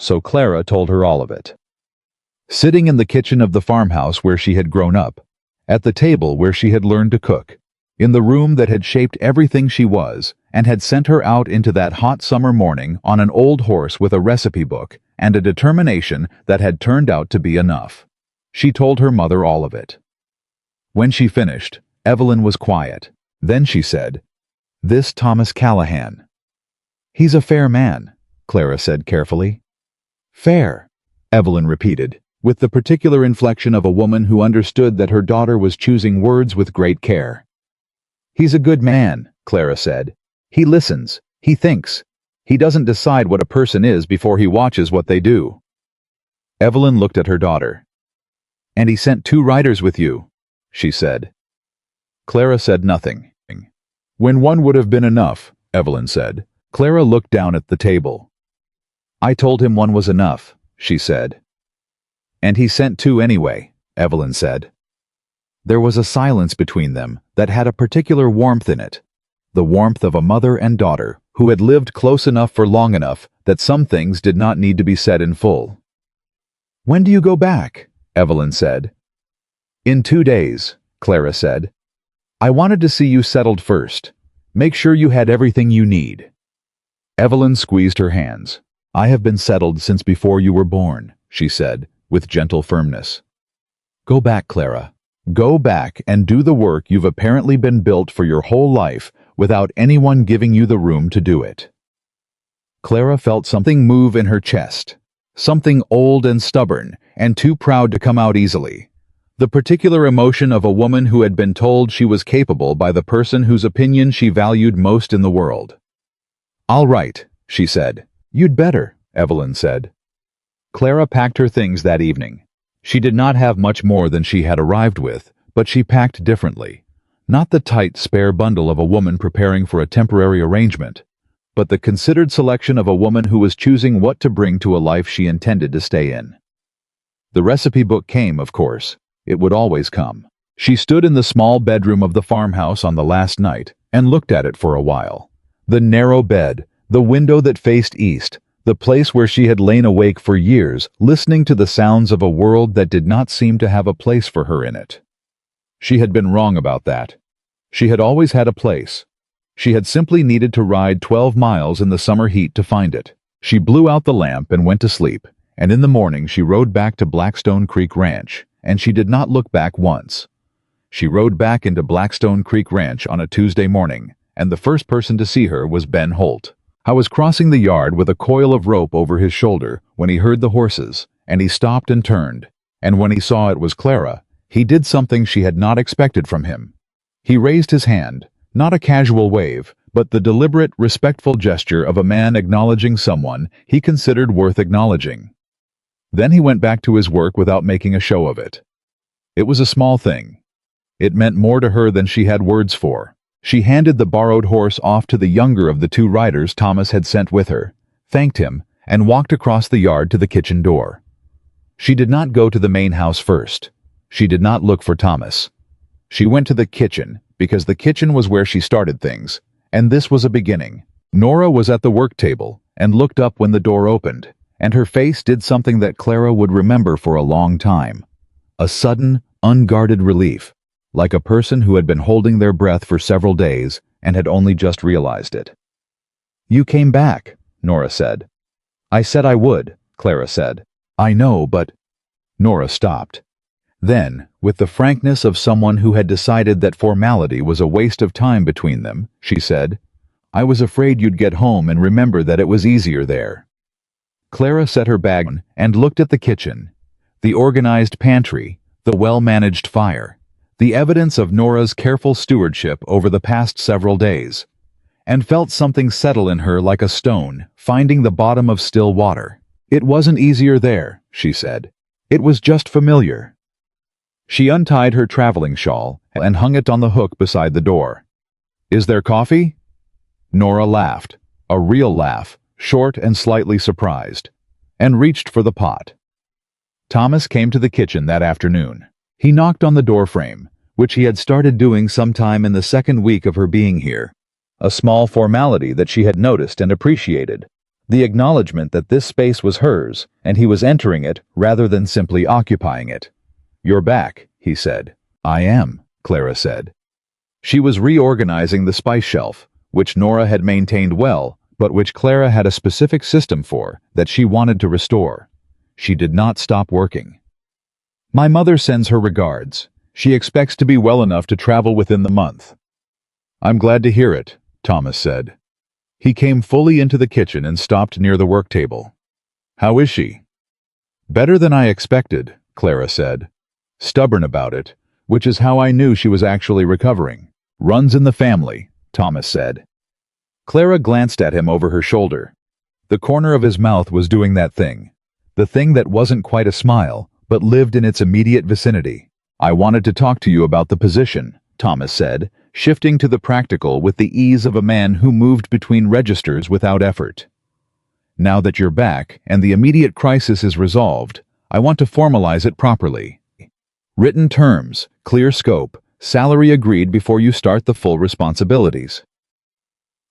So Clara told her all of it. Sitting in the kitchen of the farmhouse where she had grown up, at the table where she had learned to cook, in the room that had shaped everything she was and had sent her out into that hot summer morning on an old horse with a recipe book and a determination that had turned out to be enough. She told her mother all of it. When she finished, Evelyn was quiet. Then she said, "This Thomas Callahan." "He's a fair man," Clara said carefully. "Fair," Evelyn repeated, with the particular inflection of a woman who understood that her daughter was choosing words with great care. "He's a good man," Clara said. "He listens. He thinks. He doesn't decide what a person is before he watches what they do." Evelyn looked at her daughter. "And he sent 2 riders with you," she said. Clara said nothing. "When 1 would have been enough," Evelyn said. Clara looked down at the table. "I told him 1 was enough," she said. "And he sent 2 anyway," Evelyn said. There was a silence between them that had a particular warmth in it, the warmth of a mother and daughter who had lived close enough for long enough that some things did not need to be said in full. "When do you go back?" Evelyn said. "In 2 days," Clara said. "I wanted to see you settled first. Make sure you had everything you need." Evelyn squeezed her hands. "I have been settled since before you were born," she said, with gentle firmness. "Go back, Clara. Go back and do the work you've apparently been built for your whole life without anyone giving you the room to do it." Clara felt something move in her chest, something old and stubborn and too proud to come out easily, the particular emotion of a woman who had been told she was capable by the person whose opinion she valued most in the world. "All right," she said. "You'd better," Evelyn said. Clara packed her things that evening. She did not have much more than she had arrived with, but she packed differently. Not the tight, spare bundle of a woman preparing for a temporary arrangement, but the considered selection of a woman who was choosing what to bring to a life she intended to stay in. The recipe book came, of course. It would always come. She stood in the small bedroom of the farmhouse on the last night and looked at it for a while. The narrow bed, the window that faced east, the place where she had lain awake for years, listening to the sounds of a world that did not seem to have a place for her in it. She had been wrong about that. She had always had a place. She had simply needed to ride 12 miles in the summer heat to find it. She blew out the lamp and went to sleep, and in the morning she rode back to Blackstone Creek Ranch, and she did not look back once. She rode back into Blackstone Creek Ranch on a Tuesday morning, and the first person to see her was Ben Holt. I was crossing the yard with a coil of rope over his shoulder when he heard the horses, and he stopped and turned, and when he saw it was Clara, he did something she had not expected from him. He raised his hand, not a casual wave, but the deliberate, respectful gesture of a man acknowledging someone he considered worth acknowledging. Then he went back to his work without making a show of it. It was a small thing. It meant more to her than she had words for. She handed the borrowed horse off to the younger of the two riders Thomas had sent with her, thanked him, and walked across the yard to the kitchen door. She did not go to the main house first. She did not look for Thomas. She went to the kitchen, because the kitchen was where she started things, and this was a beginning. Nora was at the work table, and looked up when the door opened, and her face did something that Clara would remember for a long time. A sudden, unguarded relief, like a person who had been holding their breath for several days and had only just realized it. "You came back," Nora said. "I said I would," Clara said. "I know, but—" Nora stopped. Then, with the frankness of someone who had decided that formality was a waste of time between them, she said, "I was afraid you'd get home and remember that it was easier there." Clara set her bag down and looked at the kitchen, the organized pantry, the well-managed fire, the evidence of Nora's careful stewardship over the past several days, and felt something settle in her like a stone finding the bottom of still water. "It wasn't easier there," she said. "It was just familiar." She untied her traveling shawl and hung it on the hook beside the door. "Is there coffee?" Nora laughed, a real laugh, short and slightly surprised, and reached for the pot. Thomas came to the kitchen that afternoon. He knocked on the doorframe, which he had started doing sometime in the second week of her being here. A small formality that she had noticed and appreciated. The acknowledgement that this space was hers, and he was entering it rather than simply occupying it. "You're back," he said. "I am," Clara said. She was reorganizing the spice shelf, which Nora had maintained well, but which Clara had a specific system for that she wanted to restore. She did not stop working. "My mother sends her regards. She expects to be well enough to travel within the month." "I'm glad to hear it," Thomas said. He came fully into the kitchen and stopped near the work table. "How is she?" "Better than I expected," Clara said. "Stubborn about it, which is how I knew she was actually recovering. Runs in the family," Thomas said. Clara glanced at him over her shoulder. The corner of his mouth was doing that thing. The thing that wasn't quite a smile, but lived in its immediate vicinity. "I wanted to talk to you about the position," Thomas said, shifting to the practical with the ease of a man who moved between registers without effort. "Now that you're back and the immediate crisis is resolved, I want to formalize it properly. Written terms, clear scope, salary agreed before you start the full responsibilities."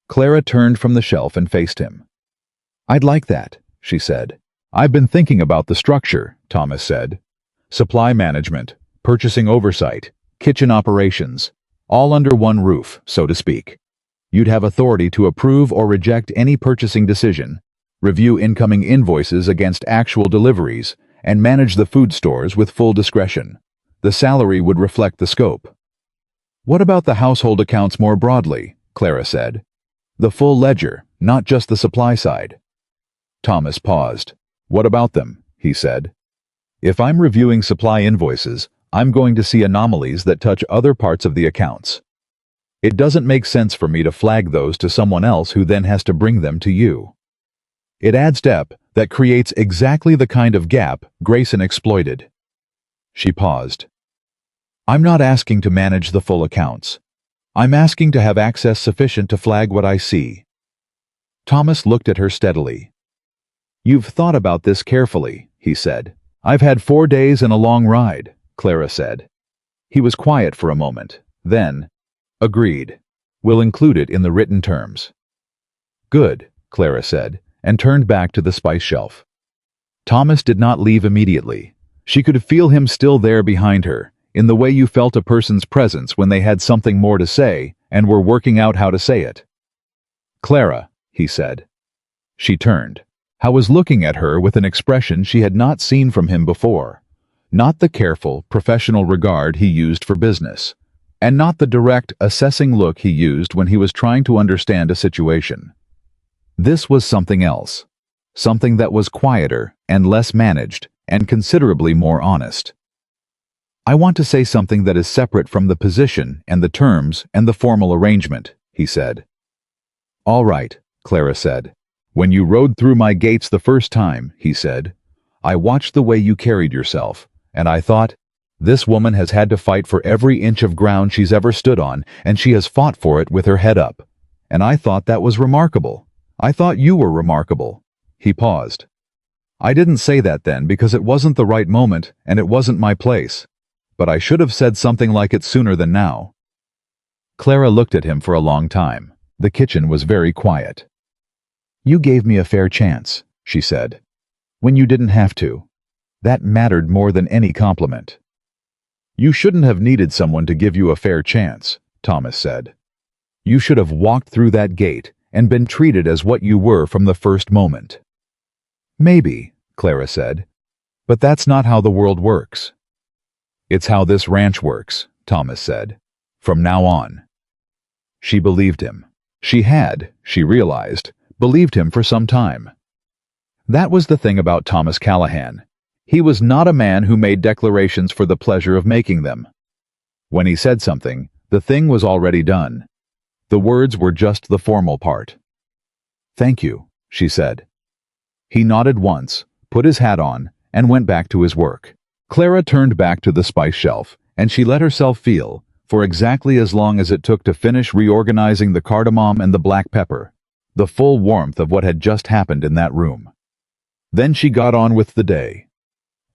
Clara turned from the shelf and faced him. "I'd like that," she said. "I've been thinking about the structure," Thomas said. "Supply management, purchasing oversight, kitchen operations, all under one roof, so to speak. You'd have authority to approve or reject any purchasing decision, review incoming invoices against actual deliveries, and manage the food stores with full discretion. The salary would reflect the scope." "What about the household accounts more broadly?" Clara said. "The full ledger, not just the supply side." Thomas paused. "What about them?" he said. "If I'm reviewing supply invoices, I'm going to see anomalies that touch other parts of the accounts. It doesn't make sense for me to flag those to someone else who then has to bring them to you. It adds depth that creates exactly the kind of gap Grayson exploited." She paused. "I'm not asking to manage the full accounts. I'm asking to have access sufficient to flag what I see." Thomas looked at her steadily. "You've thought about this carefully," he said. "I've had 4 days and a long ride," Clara said. He was quiet for a moment. Then, "Agreed. We'll include it in the written terms." "Good," Clara said, and turned back to the spice shelf. Thomas did not leave immediately. She could feel him still there behind her, in the way you felt a person's presence when they had something more to say and were working out how to say it. "Clara," he said. She turned. He was looking at her with an expression she had not seen from him before. Not the careful, professional regard he used for business, and not the direct, assessing look he used when he was trying to understand a situation. This was something else. Something that was quieter and less managed and considerably more honest. "I want to say something that is separate from the position and the terms and the formal arrangement," he said. "All right," Clara said. "When you rode through my gates the first time," he said, "I watched the way you carried yourself, and I thought, this woman has had to fight for every inch of ground she's ever stood on, and she has fought for it with her head up. And I thought that was remarkable. I thought you were remarkable." He paused. "I didn't say that then because it wasn't the right moment and it wasn't my place. But I should have said something like it sooner than now." Clara looked at him for a long time. The kitchen was very quiet. "You gave me a fair chance," she said, "when you didn't have to. That mattered more than any compliment." "You shouldn't have needed someone to give you a fair chance," Thomas said. "You should have walked through that gate and been treated as what you were from the first moment." "Maybe," Clara said, "but that's not how the world works." "It's how this ranch works," Thomas said. "From now on." She believed him. She had, she realized, believed him for some time. That was the thing about Thomas Callahan. He was not a man who made declarations for the pleasure of making them. When he said something, the thing was already done. The words were just the formal part. "Thank you," she said. He nodded once, put his hat on, and went back to his work. Clara turned back to the spice shelf, and she let herself feel, for exactly as long as it took to finish reorganizing the cardamom and the black pepper, the full warmth of what had just happened in that room. Then she got on with the day.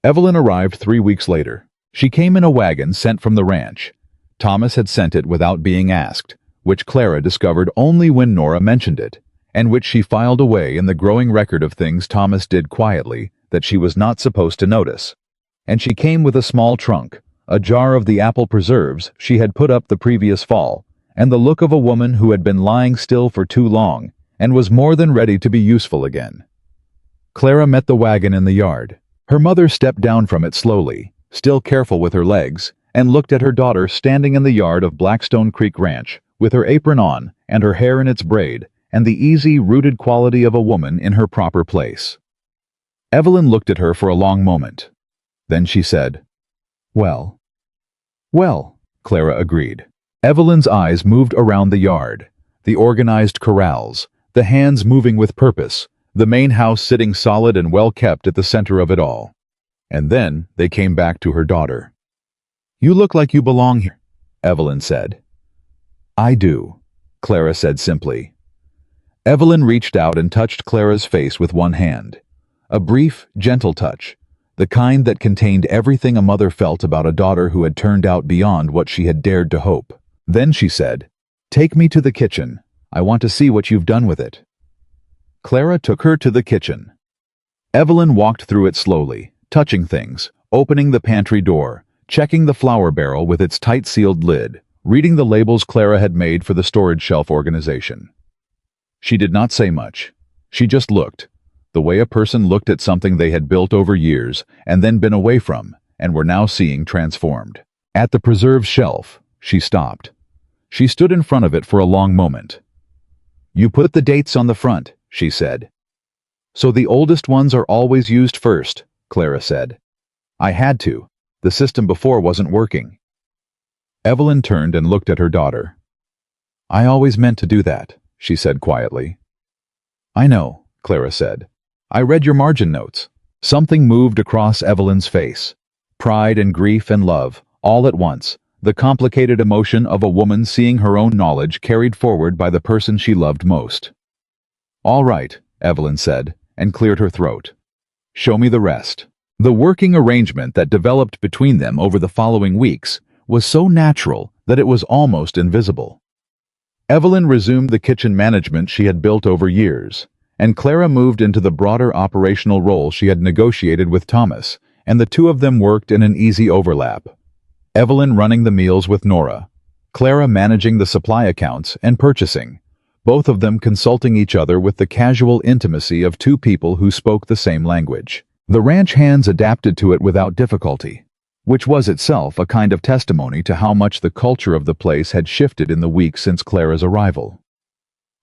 Evelyn arrived 3 weeks later. She came in a wagon sent from the ranch. Thomas had sent it without being asked, which Clara discovered only when Nora mentioned it, and which she filed away in the growing record of things Thomas did quietly that she was not supposed to notice. And she came with a small trunk, a jar of the apple preserves she had put up the previous fall, and the look of a woman who had been lying still for too long and was more than ready to be useful again. Clara met the wagon in the yard. Her mother stepped down from it slowly, still careful with her legs, and looked at her daughter standing in the yard of Blackstone Creek Ranch, with her apron on and her hair in its braid, and the easy, rooted quality of a woman in her proper place. Evelyn looked at her for a long moment. Then she said, "Well." "Well," Clara agreed. Evelyn's eyes moved around the yard, the organized corrals, the hands moving with purpose, the main house sitting solid and well kept at the center of it all. And then they came back to her daughter. "You look like you belong here," Evelyn said. "I do," Clara said simply. Evelyn reached out and touched Clara's face with one hand. A brief, gentle touch, the kind that contained everything a mother felt about a daughter who had turned out beyond what she had dared to hope. Then she said, "Take me to the kitchen. I want to see what you've done with it." Clara took her to the kitchen. Evelyn walked through it slowly, touching things, opening the pantry door, checking the flour barrel with its tight-sealed lid, reading the labels Clara had made for the storage shelf organization. She did not say much. She just looked, the way a person looked at something they had built over years and then been away from and were now seeing transformed. At the preserves shelf, she stopped. She stood in front of it for a long moment. "You put the dates on the front," she said. "So the oldest ones are always used first," Clara said. "I had to. The system before wasn't working." Evelyn turned and looked at her daughter. "I always meant to do that," she said quietly. "I know," Clara said. "I read your margin notes." Something moved across Evelyn's face. Pride and grief and love, all at once, the complicated emotion of a woman seeing her own knowledge carried forward by the person she loved most. "All right," Evelyn said, and cleared her throat. "Show me the rest." The working arrangement that developed between them over the following weeks was so natural that it was almost invisible. Evelyn resumed the kitchen management she had built over years, and Clara moved into the broader operational role she had negotiated with Thomas, and the two of them worked in an easy overlap. Evelyn running the meals with Nora, Clara managing the supply accounts and purchasing, both of them consulting each other with the casual intimacy of two people who spoke the same language. The ranch hands adapted to it without difficulty, which was itself a kind of testimony to how much the culture of the place had shifted in the weeks since Clara's arrival.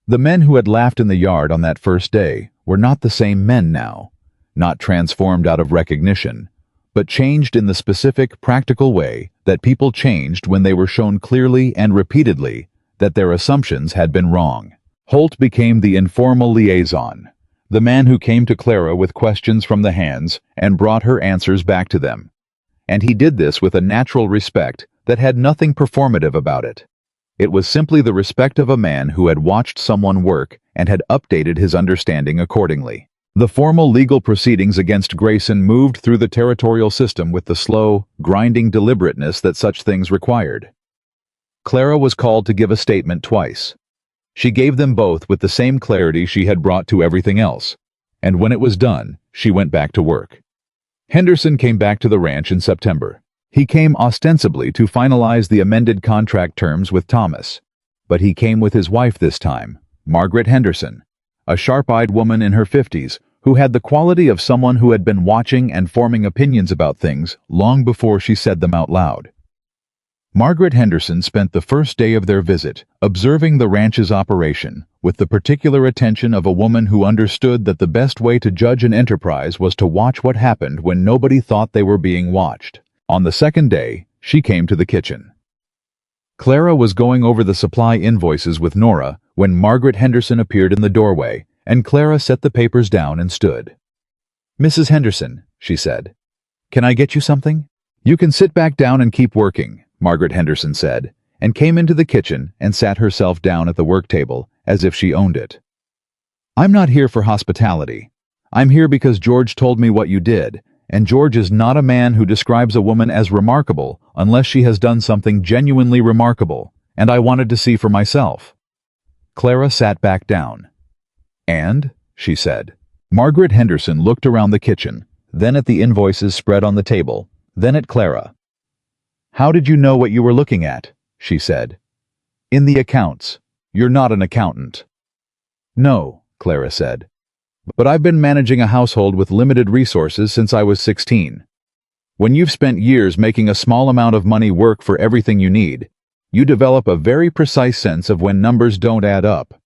The men who had laughed in the yard on that first day were not the same men now, not transformed out of recognition, but changed in the specific, practical way that people changed when they were shown clearly and repeatedly that their assumptions had been wrong. Holt became the informal liaison, the man who came to Clara with questions from the hands and brought her answers back to them. And he did this with a natural respect that had nothing performative about it. It was simply the respect of a man who had watched someone work and had updated his understanding accordingly. The formal legal proceedings against Grayson moved through the territorial system with the slow, grinding deliberateness that such things required. Clara was called to give a statement twice. She gave them both with the same clarity she had brought to everything else, and when it was done, she went back to work. Henderson came back to the ranch in September. He came ostensibly to finalize the amended contract terms with Thomas, but he came with his wife this time, Margaret Henderson, a sharp-eyed woman in her 50s who had the quality of someone who had been watching and forming opinions about things long before she said them out loud. Margaret Henderson spent the first day of their visit observing the ranch's operation with the particular attention of a woman who understood that the best way to judge an enterprise was to watch what happened when nobody thought they were being watched. On the second day, she came to the kitchen. Clara was going over the supply invoices with Nora when Margaret Henderson appeared in the doorway, and Clara set the papers down and stood. "Mrs. Henderson," she said, "can I get you something?" "You can sit back down and keep working," Margaret Henderson said, and came into the kitchen and sat herself down at the work table as if she owned it. "I'm not here for hospitality. I'm here because George told me what you did, and George is not a man who describes a woman as remarkable unless she has done something genuinely remarkable, and I wanted to see for myself." Clara sat back down. "And?" she said. Margaret Henderson looked around the kitchen, then at the invoices spread on the table, then at Clara. "How did you know what you were looking at?" she said. "In the accounts. You're not an accountant." "No," Clara said. "But I've been managing a household with limited resources since I was 16. When you've spent years making a small amount of money work for everything you need, you develop a very precise sense of when numbers don't add up."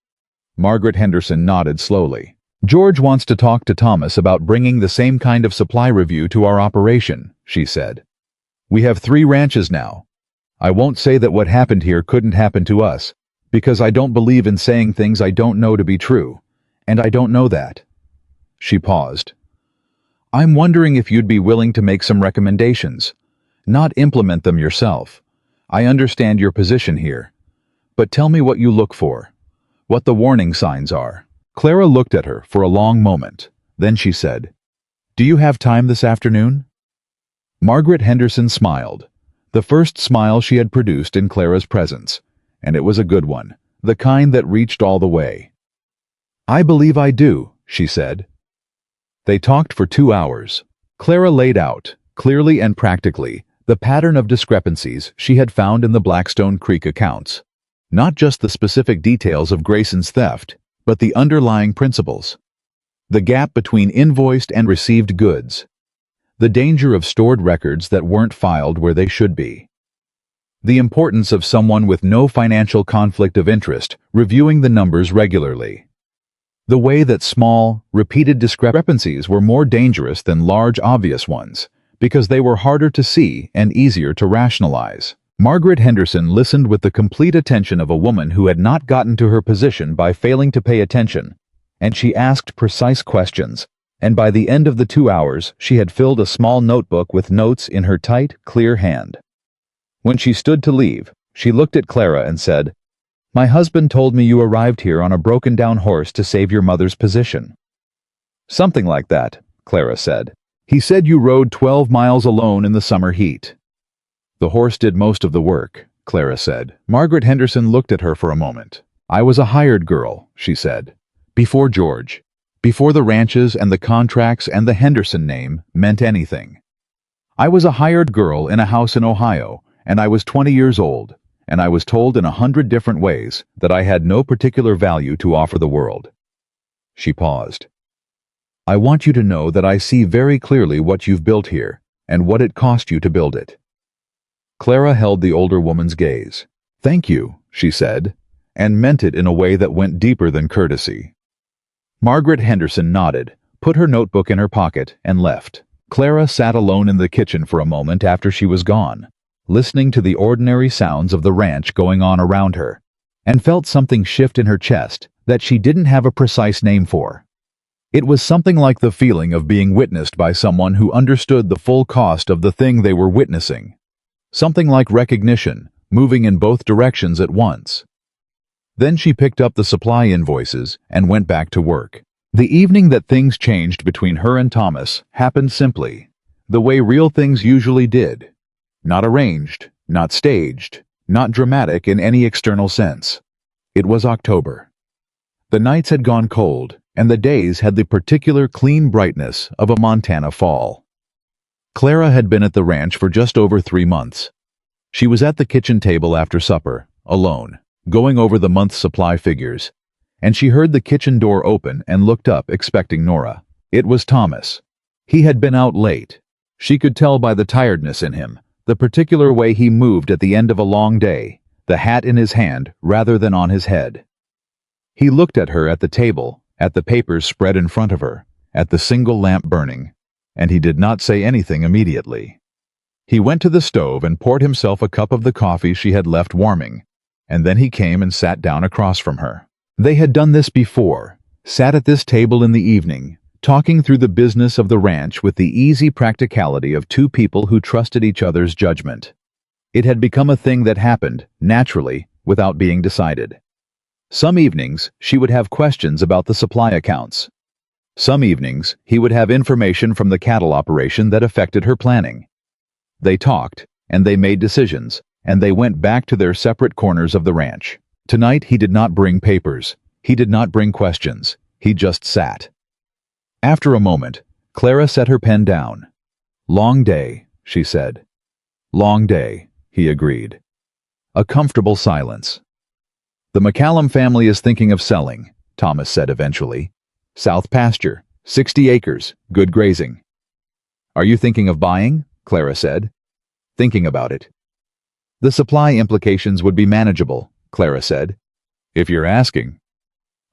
Margaret Henderson nodded slowly. "George wants to talk to Thomas about bringing the same kind of supply review to our operation," she said. "We have 3 ranches now. I won't say that what happened here couldn't happen to us, because I don't believe in saying things I don't know to be true, and I don't know that." She paused. "I'm wondering if you'd be willing to make some recommendations. Not implement them yourself. I understand your position here. But tell me what you look for, what the warning signs are." Clara looked at her for a long moment. Then she said, "Do you have time this afternoon?" Margaret Henderson smiled, the first smile she had produced in Clara's presence, and it was a good one, the kind that reached all the way. "I believe I do," she said. They talked for 2 hours. Clara laid out, clearly and practically, the pattern of discrepancies she had found in the Blackstone Creek accounts. Not just the specific details of Grayson's theft, but the underlying principles. The gap between invoiced and received goods. The danger of stored records that weren't filed where they should be. The importance of someone with no financial conflict of interest reviewing the numbers regularly. The way that small, repeated discrepancies were more dangerous than large, obvious ones, because they were harder to see and easier to rationalize. Margaret Henderson listened with the complete attention of a woman who had not gotten to her position by failing to pay attention, and she asked precise questions, and by the end of the 2 hours she had filled a small notebook with notes in her tight, clear hand. When she stood to leave, she looked at Clara and said, My husband told me you arrived here on a broken-down horse to save your mother's position. Something like that, Clara said. He said you rode 12 miles alone in the summer heat. The horse did most of the work, Clara said. Margaret Henderson looked at her for a moment. I was a hired girl, she said. Before George. Before the ranches and the contracts and the Henderson name meant anything. I was a hired girl in a house in Ohio, and I was 20 years old, and I was told in 100 different ways that I had no particular value to offer the world. She paused. I want you to know that I see very clearly what you've built here, and what it cost you to build it. Clara held the older woman's gaze. Thank you, she said, and meant it in a way that went deeper than courtesy. Margaret Henderson nodded, put her notebook in her pocket, and left. Clara sat alone in the kitchen for a moment after she was gone, listening to the ordinary sounds of the ranch going on around her, and felt something shift in her chest that she didn't have a precise name for. It was something like the feeling of being witnessed by someone who understood the full cost of the thing they were witnessing. Something like recognition, moving in both directions at once. Then she picked up the supply invoices and went back to work. The evening that things changed between her and Thomas happened simply, the way real things usually did. Not arranged, not staged, not dramatic in any external sense. It was October. The nights had gone cold, and the days had the particular clean brightness of a Montana fall. Clara had been at the ranch for just over 3 months. She was at the kitchen table after supper, alone, going over the month's supply figures, and she heard the kitchen door open and looked up expecting Nora. It was Thomas. He had been out late. She could tell by the tiredness in him, the particular way he moved at the end of a long day, the hat in his hand rather than on his head. He looked at her at the table, at the papers spread in front of her, at the single lamp burning, and he did not say anything immediately. He went to the stove and poured himself a cup of the coffee she had left warming, and then he came and sat down across from her. They had done this before, sat at this table in the evening, talking through the business of the ranch with the easy practicality of two people who trusted each other's judgment. It had become a thing that happened, naturally, without being decided. Some evenings, she would have questions about the supply accounts. Some evenings, he would have information from the cattle operation that affected her planning. They talked, and they made decisions, and they went back to their separate corners of the ranch. Tonight he did not bring papers. He did not bring questions. He just sat. After a moment, Clara set her pen down. Long day, she said. Long day, he agreed. A comfortable silence. The McCallum family is thinking of selling, Thomas said eventually. South pasture, 60 acres, good grazing. Are you thinking of buying? Clara said. Thinking about it. The supply implications would be manageable, Clara said. If you're asking.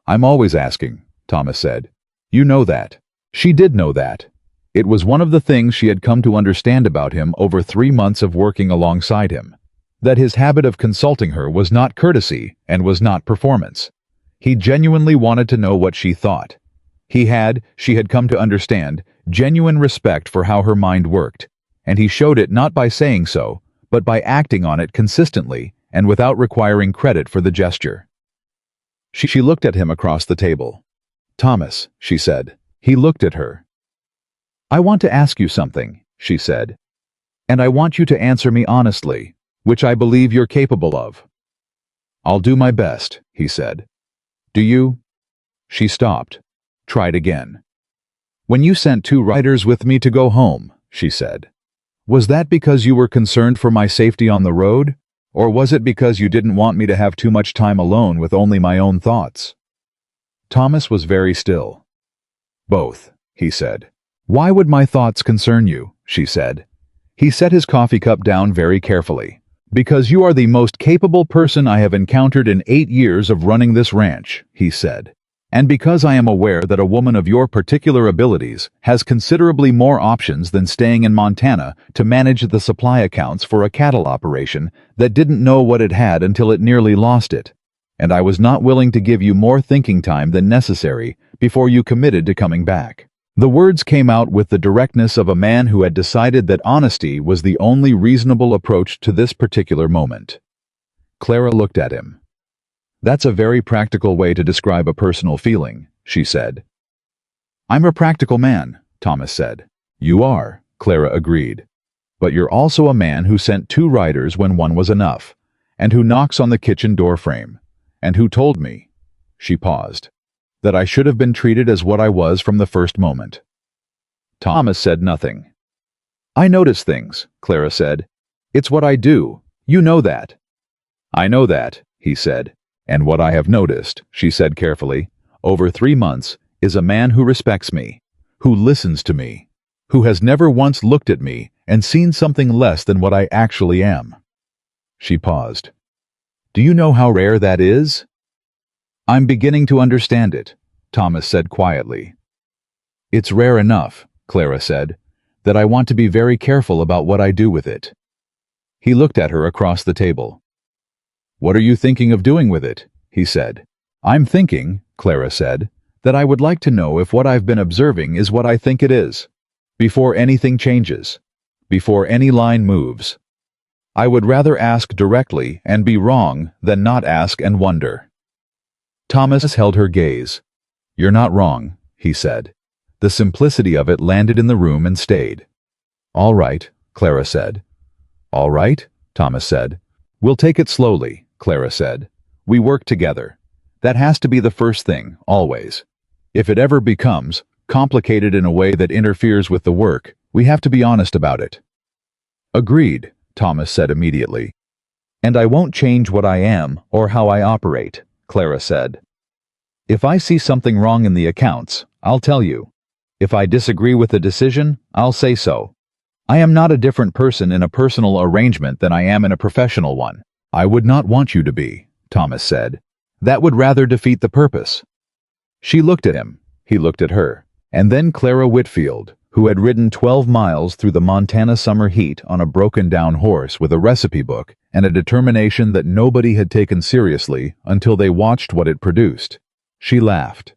I'm always asking, Thomas said. You know that. She did know that. It was one of the things she had come to understand about him over 3 months of working alongside him. That his habit of consulting her was not courtesy and was not performance. He genuinely wanted to know what she thought. He had, she had come to understand, genuine respect for how her mind worked, and he showed it not by saying so, but by acting on it consistently and without requiring credit for the gesture. She looked at him across the table. Thomas, she said. He looked at her. I want to ask you something, she said. And I want you to answer me honestly, which I believe you're capable of. I'll do my best, he said. Do you? She stopped. Tried again. When you sent 2 riders with me to go home, she said, was that because you were concerned for my safety on the road? Or was it because you didn't want me to have too much time alone with only my own thoughts? Thomas was very still. Both, he said. Why would my thoughts concern you? She said. He set his coffee cup down very carefully. Because you are the most capable person I have encountered in 8 years of running this ranch, he said. And because I am aware that a woman of your particular abilities has considerably more options than staying in Montana to manage the supply accounts for a cattle operation that didn't know what it had until it nearly lost it. And I was not willing to give you more thinking time than necessary before you committed to coming back. The words came out with the directness of a man who had decided that honesty was the only reasonable approach to this particular moment. Clara looked at him. That's a very practical way to describe a personal feeling, she said. I'm a practical man, Thomas said. You are, Clara agreed. But you're also a man who sent 2 riders when one was enough, and who knocks on the kitchen door frame, and who told me, she paused, that I should have been treated as what I was from the first moment. Thomas said nothing. I notice things, Clara said. It's what I do. You know that. I know that, he said. And what I have noticed, she said carefully, over 3 months, is a man who respects me, who listens to me, who has never once looked at me and seen something less than what I actually am. She paused. Do you know how rare that is? I'm beginning to understand it, Thomas said quietly. It's rare enough, Clara said, that I want to be very careful about what I do with it. He looked at her across the table. What are you thinking of doing with it? He said. I'm thinking, Clara said, that I would like to know if what I've been observing is what I think it is, before anything changes, before any line moves. I would rather ask directly and be wrong than not ask and wonder. Thomas held her gaze. You're not wrong, he said. The simplicity of it landed in the room and stayed. All right, Clara said. All right, Thomas said. We'll take it slowly, Clara said. We work together. That has to be the first thing, always. If it ever becomes complicated in a way that interferes with the work, we have to be honest about it. Agreed, Thomas said immediately. And I won't change what I am or how I operate, Clara said. If I see something wrong in the accounts, I'll tell you. If I disagree with the decision, I'll say so. I am not a different person in a personal arrangement than I am in a professional one. I would not want you to be, Thomas said. That would rather defeat the purpose. She looked at him, he looked at her, and then Clara Whitfield, who had ridden 12 miles through the Montana summer heat on a broken-down horse with a recipe book and a determination that nobody had taken seriously until they watched what it produced. She laughed.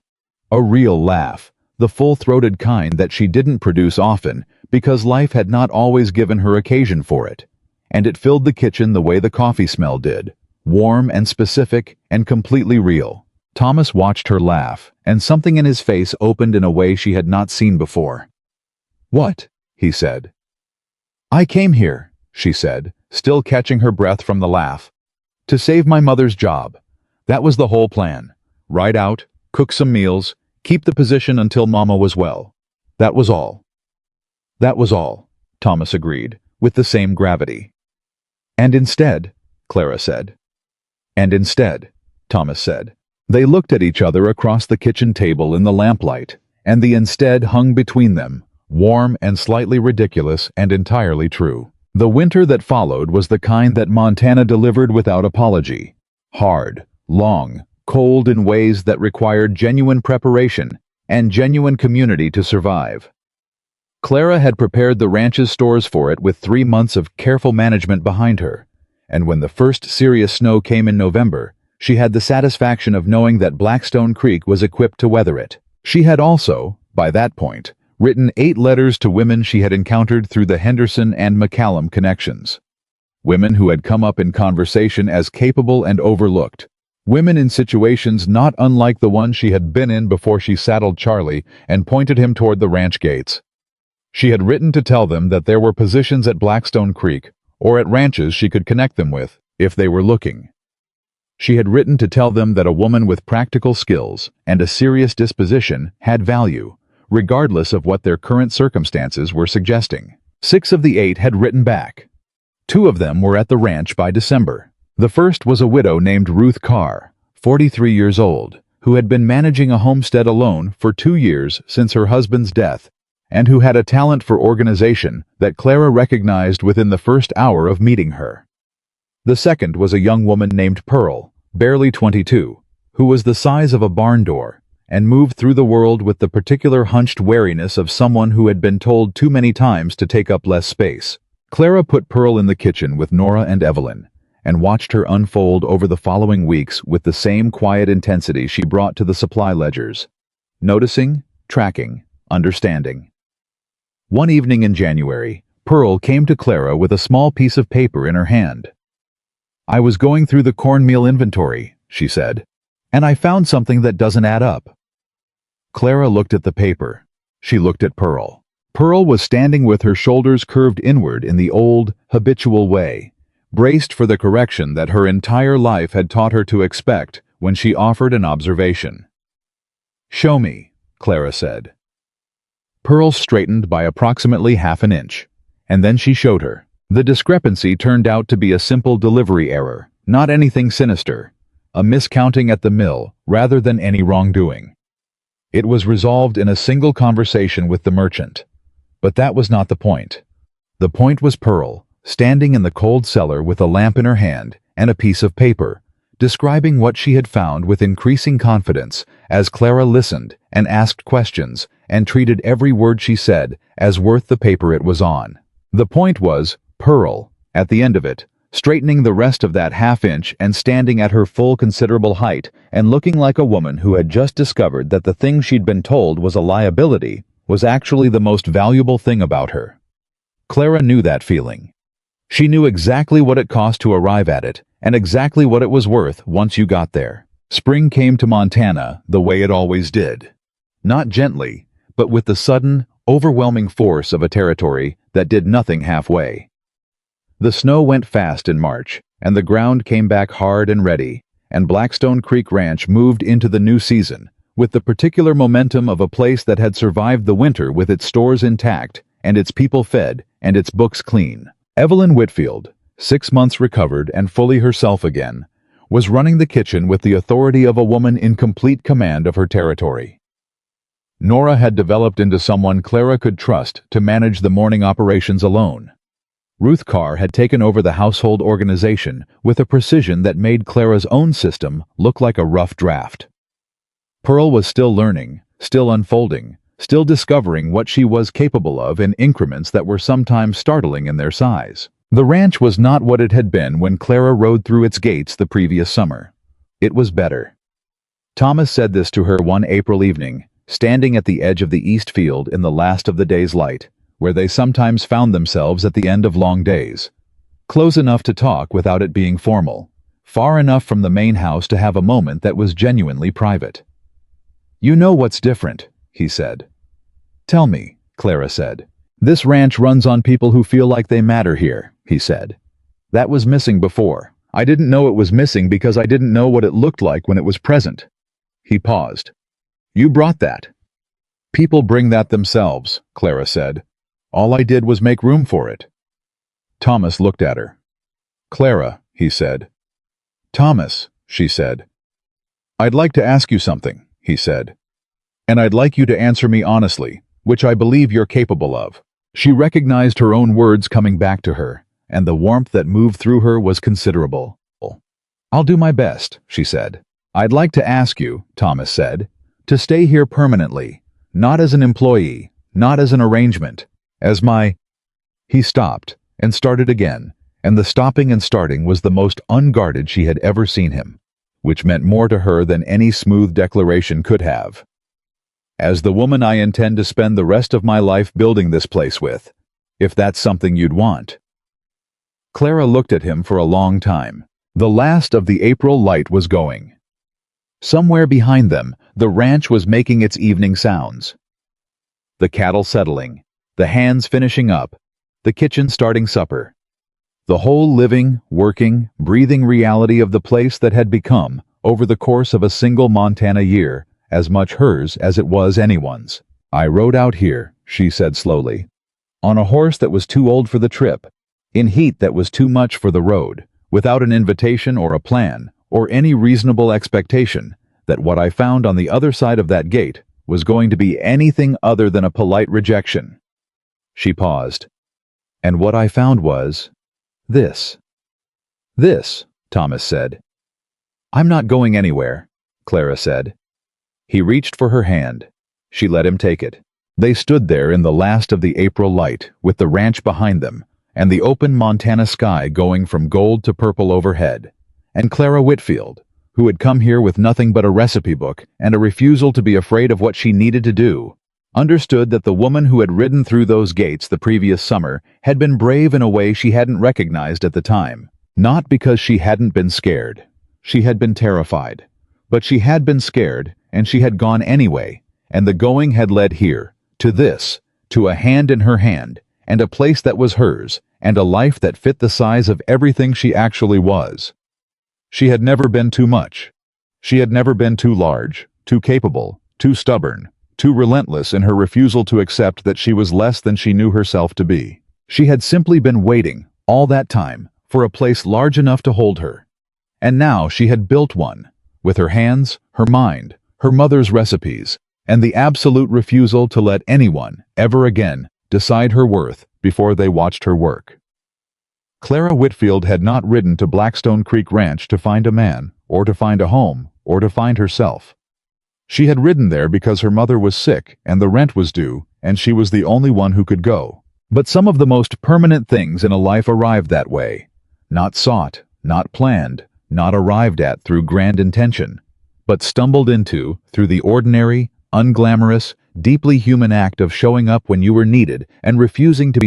A real laugh, the full-throated kind that she didn't produce often because life had not always given her occasion for it, and it filled the kitchen the way the coffee smell did, warm and specific and completely real. Thomas watched her laugh, and something in his face opened in a way she had not seen before. What? He said. I came here, she said, still catching her breath from the laugh, to save my mother's job. That was the whole plan. Ride out, cook some meals, keep the position until Mama was well. That was all. That was all, Thomas agreed, with the same gravity. And instead, Clara said. And instead, Thomas said. They looked at each other across the kitchen table in the lamplight, and the instead hung between them, warm and slightly ridiculous and entirely true. The winter that followed was the kind that Montana delivered without apology. Hard, long, cold in ways that required genuine preparation and genuine community to survive. Clara had prepared the ranch's stores for it with 3 months of careful management behind her, and when the first serious snow came in November, she had the satisfaction of knowing that Blackstone Creek was equipped to weather it. She had also, by that point, written 8 letters to women she had encountered through the Henderson and McCallum connections. Women who had come up in conversation as capable and overlooked. Women in situations not unlike the one she had been in before she saddled Charlie and pointed him toward the ranch gates. She had written to tell them that there were positions at Blackstone Creek, or at ranches she could connect them with, if they were looking. She had written to tell them that a woman with practical skills and a serious disposition had value, regardless of what their current circumstances were suggesting. 6 of the 8 had written back. 2 of them were at the ranch by December. The first was a widow named Ruth Carr, 43 years old, who had been managing a homestead alone for 2 years since her husband's death, and who had a talent for organization that Clara recognized within the first hour of meeting her. The second was a young woman named Pearl, barely 22, who was the size of a barn door, and moved through the world with the particular hunched wariness of someone who had been told too many times to take up less space. Clara put Pearl in the kitchen with Nora and Evelyn, and watched her unfold over the following weeks with the same quiet intensity she brought to the supply ledgers. Noticing, tracking, understanding. One evening in January, Pearl came to Clara with a small piece of paper in her hand. I was going through the cornmeal inventory, she said. "And I found something that doesn't add up." Clara looked at the paper. She looked at Pearl. Pearl was standing with her shoulders curved inward in the old, habitual way, braced for the correction that her entire life had taught her to expect when she offered an observation. "Show me," Clara said. Pearl straightened by approximately half an inch, and then she showed her. The discrepancy turned out to be a simple delivery error, not anything sinister, a miscounting at the mill rather than any wrongdoing. It was resolved in a single conversation with the merchant. But that was not the point. The point was Pearl, standing in the cold cellar with a lamp in her hand and a piece of paper, describing what she had found with increasing confidence as Clara listened and asked questions and treated every word she said as worth the paper it was on. The point was Pearl, at the end of it, straightening the rest of that half-inch and standing at her full considerable height and looking like a woman who had just discovered that the thing she'd been told was a liability was actually the most valuable thing about her. Clara knew that feeling. She knew exactly what it cost to arrive at it and exactly what it was worth once you got there. Spring came to Montana the way it always did. Not gently, but with the sudden, overwhelming force of a territory that did nothing halfway. The snow went fast in March, and the ground came back hard and ready, and Blackstone Creek Ranch moved into the new season, with the particular momentum of a place that had survived the winter with its stores intact, and its people fed, and its books clean. Evelyn Whitfield, 6 months recovered and fully herself again, was running the kitchen with the authority of a woman in complete command of her territory. Nora had developed into someone Clara could trust to manage the morning operations alone. Ruth Carr had taken over the household organization with a precision that made Clara's own system look like a rough draft. Pearl was still learning, still unfolding, still discovering what she was capable of in increments that were sometimes startling in their size. The ranch was not what it had been when Clara rode through its gates the previous summer. It was better. Thomas said this to her one April evening, standing at the edge of the east field in the last of the day's light, where they sometimes found themselves at the end of long days. Close enough to talk without it being formal, far enough from the main house to have a moment that was genuinely private. "You know what's different," he said. "Tell me," Clara said. "This ranch runs on people who feel like they matter here," he said. "That was missing before. I didn't know it was missing because I didn't know what it looked like when it was present." He paused. "You brought that." "People bring that themselves," Clara said. "All I did was make room for it." Thomas looked at her. "Clara," he said. "Thomas," she said. "I'd like to ask you something," he said. "And I'd like you to answer me honestly, which I believe you're capable of." She recognized her own words coming back to her, and the warmth that moved through her was considerable. "I'll do my best," she said. "I'd like to ask you," Thomas said, "to stay here permanently, not as an employee, not as an arrangement, as my—" He stopped and started again, and the stopping and starting was the most unguarded she had ever seen him, which meant more to her than any smooth declaration could have. "As the woman I intend to spend the rest of my life building this place with, if that's something you'd want." Clara looked at him for a long time. The last of the April light was going. Somewhere behind them, the ranch was making its evening sounds. The cattle settling, the hands finishing up, the kitchen starting supper. The whole living, working, breathing reality of the place that had become, over the course of a single Montana year, as much hers as it was anyone's. "I rode out here," she said slowly, "on a horse that was too old for the trip, in heat that was too much for the road, without an invitation or a plan, or any reasonable expectation that what I found on the other side of that gate was going to be anything other than a polite rejection." She paused. "And what I found was this." "This," Thomas said. "I'm not going anywhere," Clara said. He reached for her hand. She let him take it. They stood there in the last of the April light, with the ranch behind them, and the open Montana sky going from gold to purple overhead. And Clara Whitfield, who had come here with nothing but a recipe book and a refusal to be afraid of what she needed to do, understood that the woman who had ridden through those gates the previous summer had been brave in a way she hadn't recognized at the time. Not because she hadn't been scared, She had been terrified. But she had been scared, and she had gone anyway, and the going had led here, to this, to a hand in her hand, and a place that was hers, and a life that fit the size of everything she actually was. She had never been too much. She had never been too large, too capable, too stubborn, too relentless in her refusal to accept that she was less than she knew herself to be. She had simply been waiting, all that time, for a place large enough to hold her. And now she had built one, with her hands, her mind, her mother's recipes, and the absolute refusal to let anyone, ever again, decide her worth before they watched her work. Clara Whitfield had not ridden to Blackstone Creek Ranch to find a man, or to find a home, or to find herself. She had ridden there because her mother was sick and the rent was due, and she was the only one who could go. But some of the most permanent things in a life arrive that way. Not sought, not planned, not arrived at through grand intention, but stumbled into through the ordinary, unglamorous, deeply human act of showing up when you were needed and refusing to be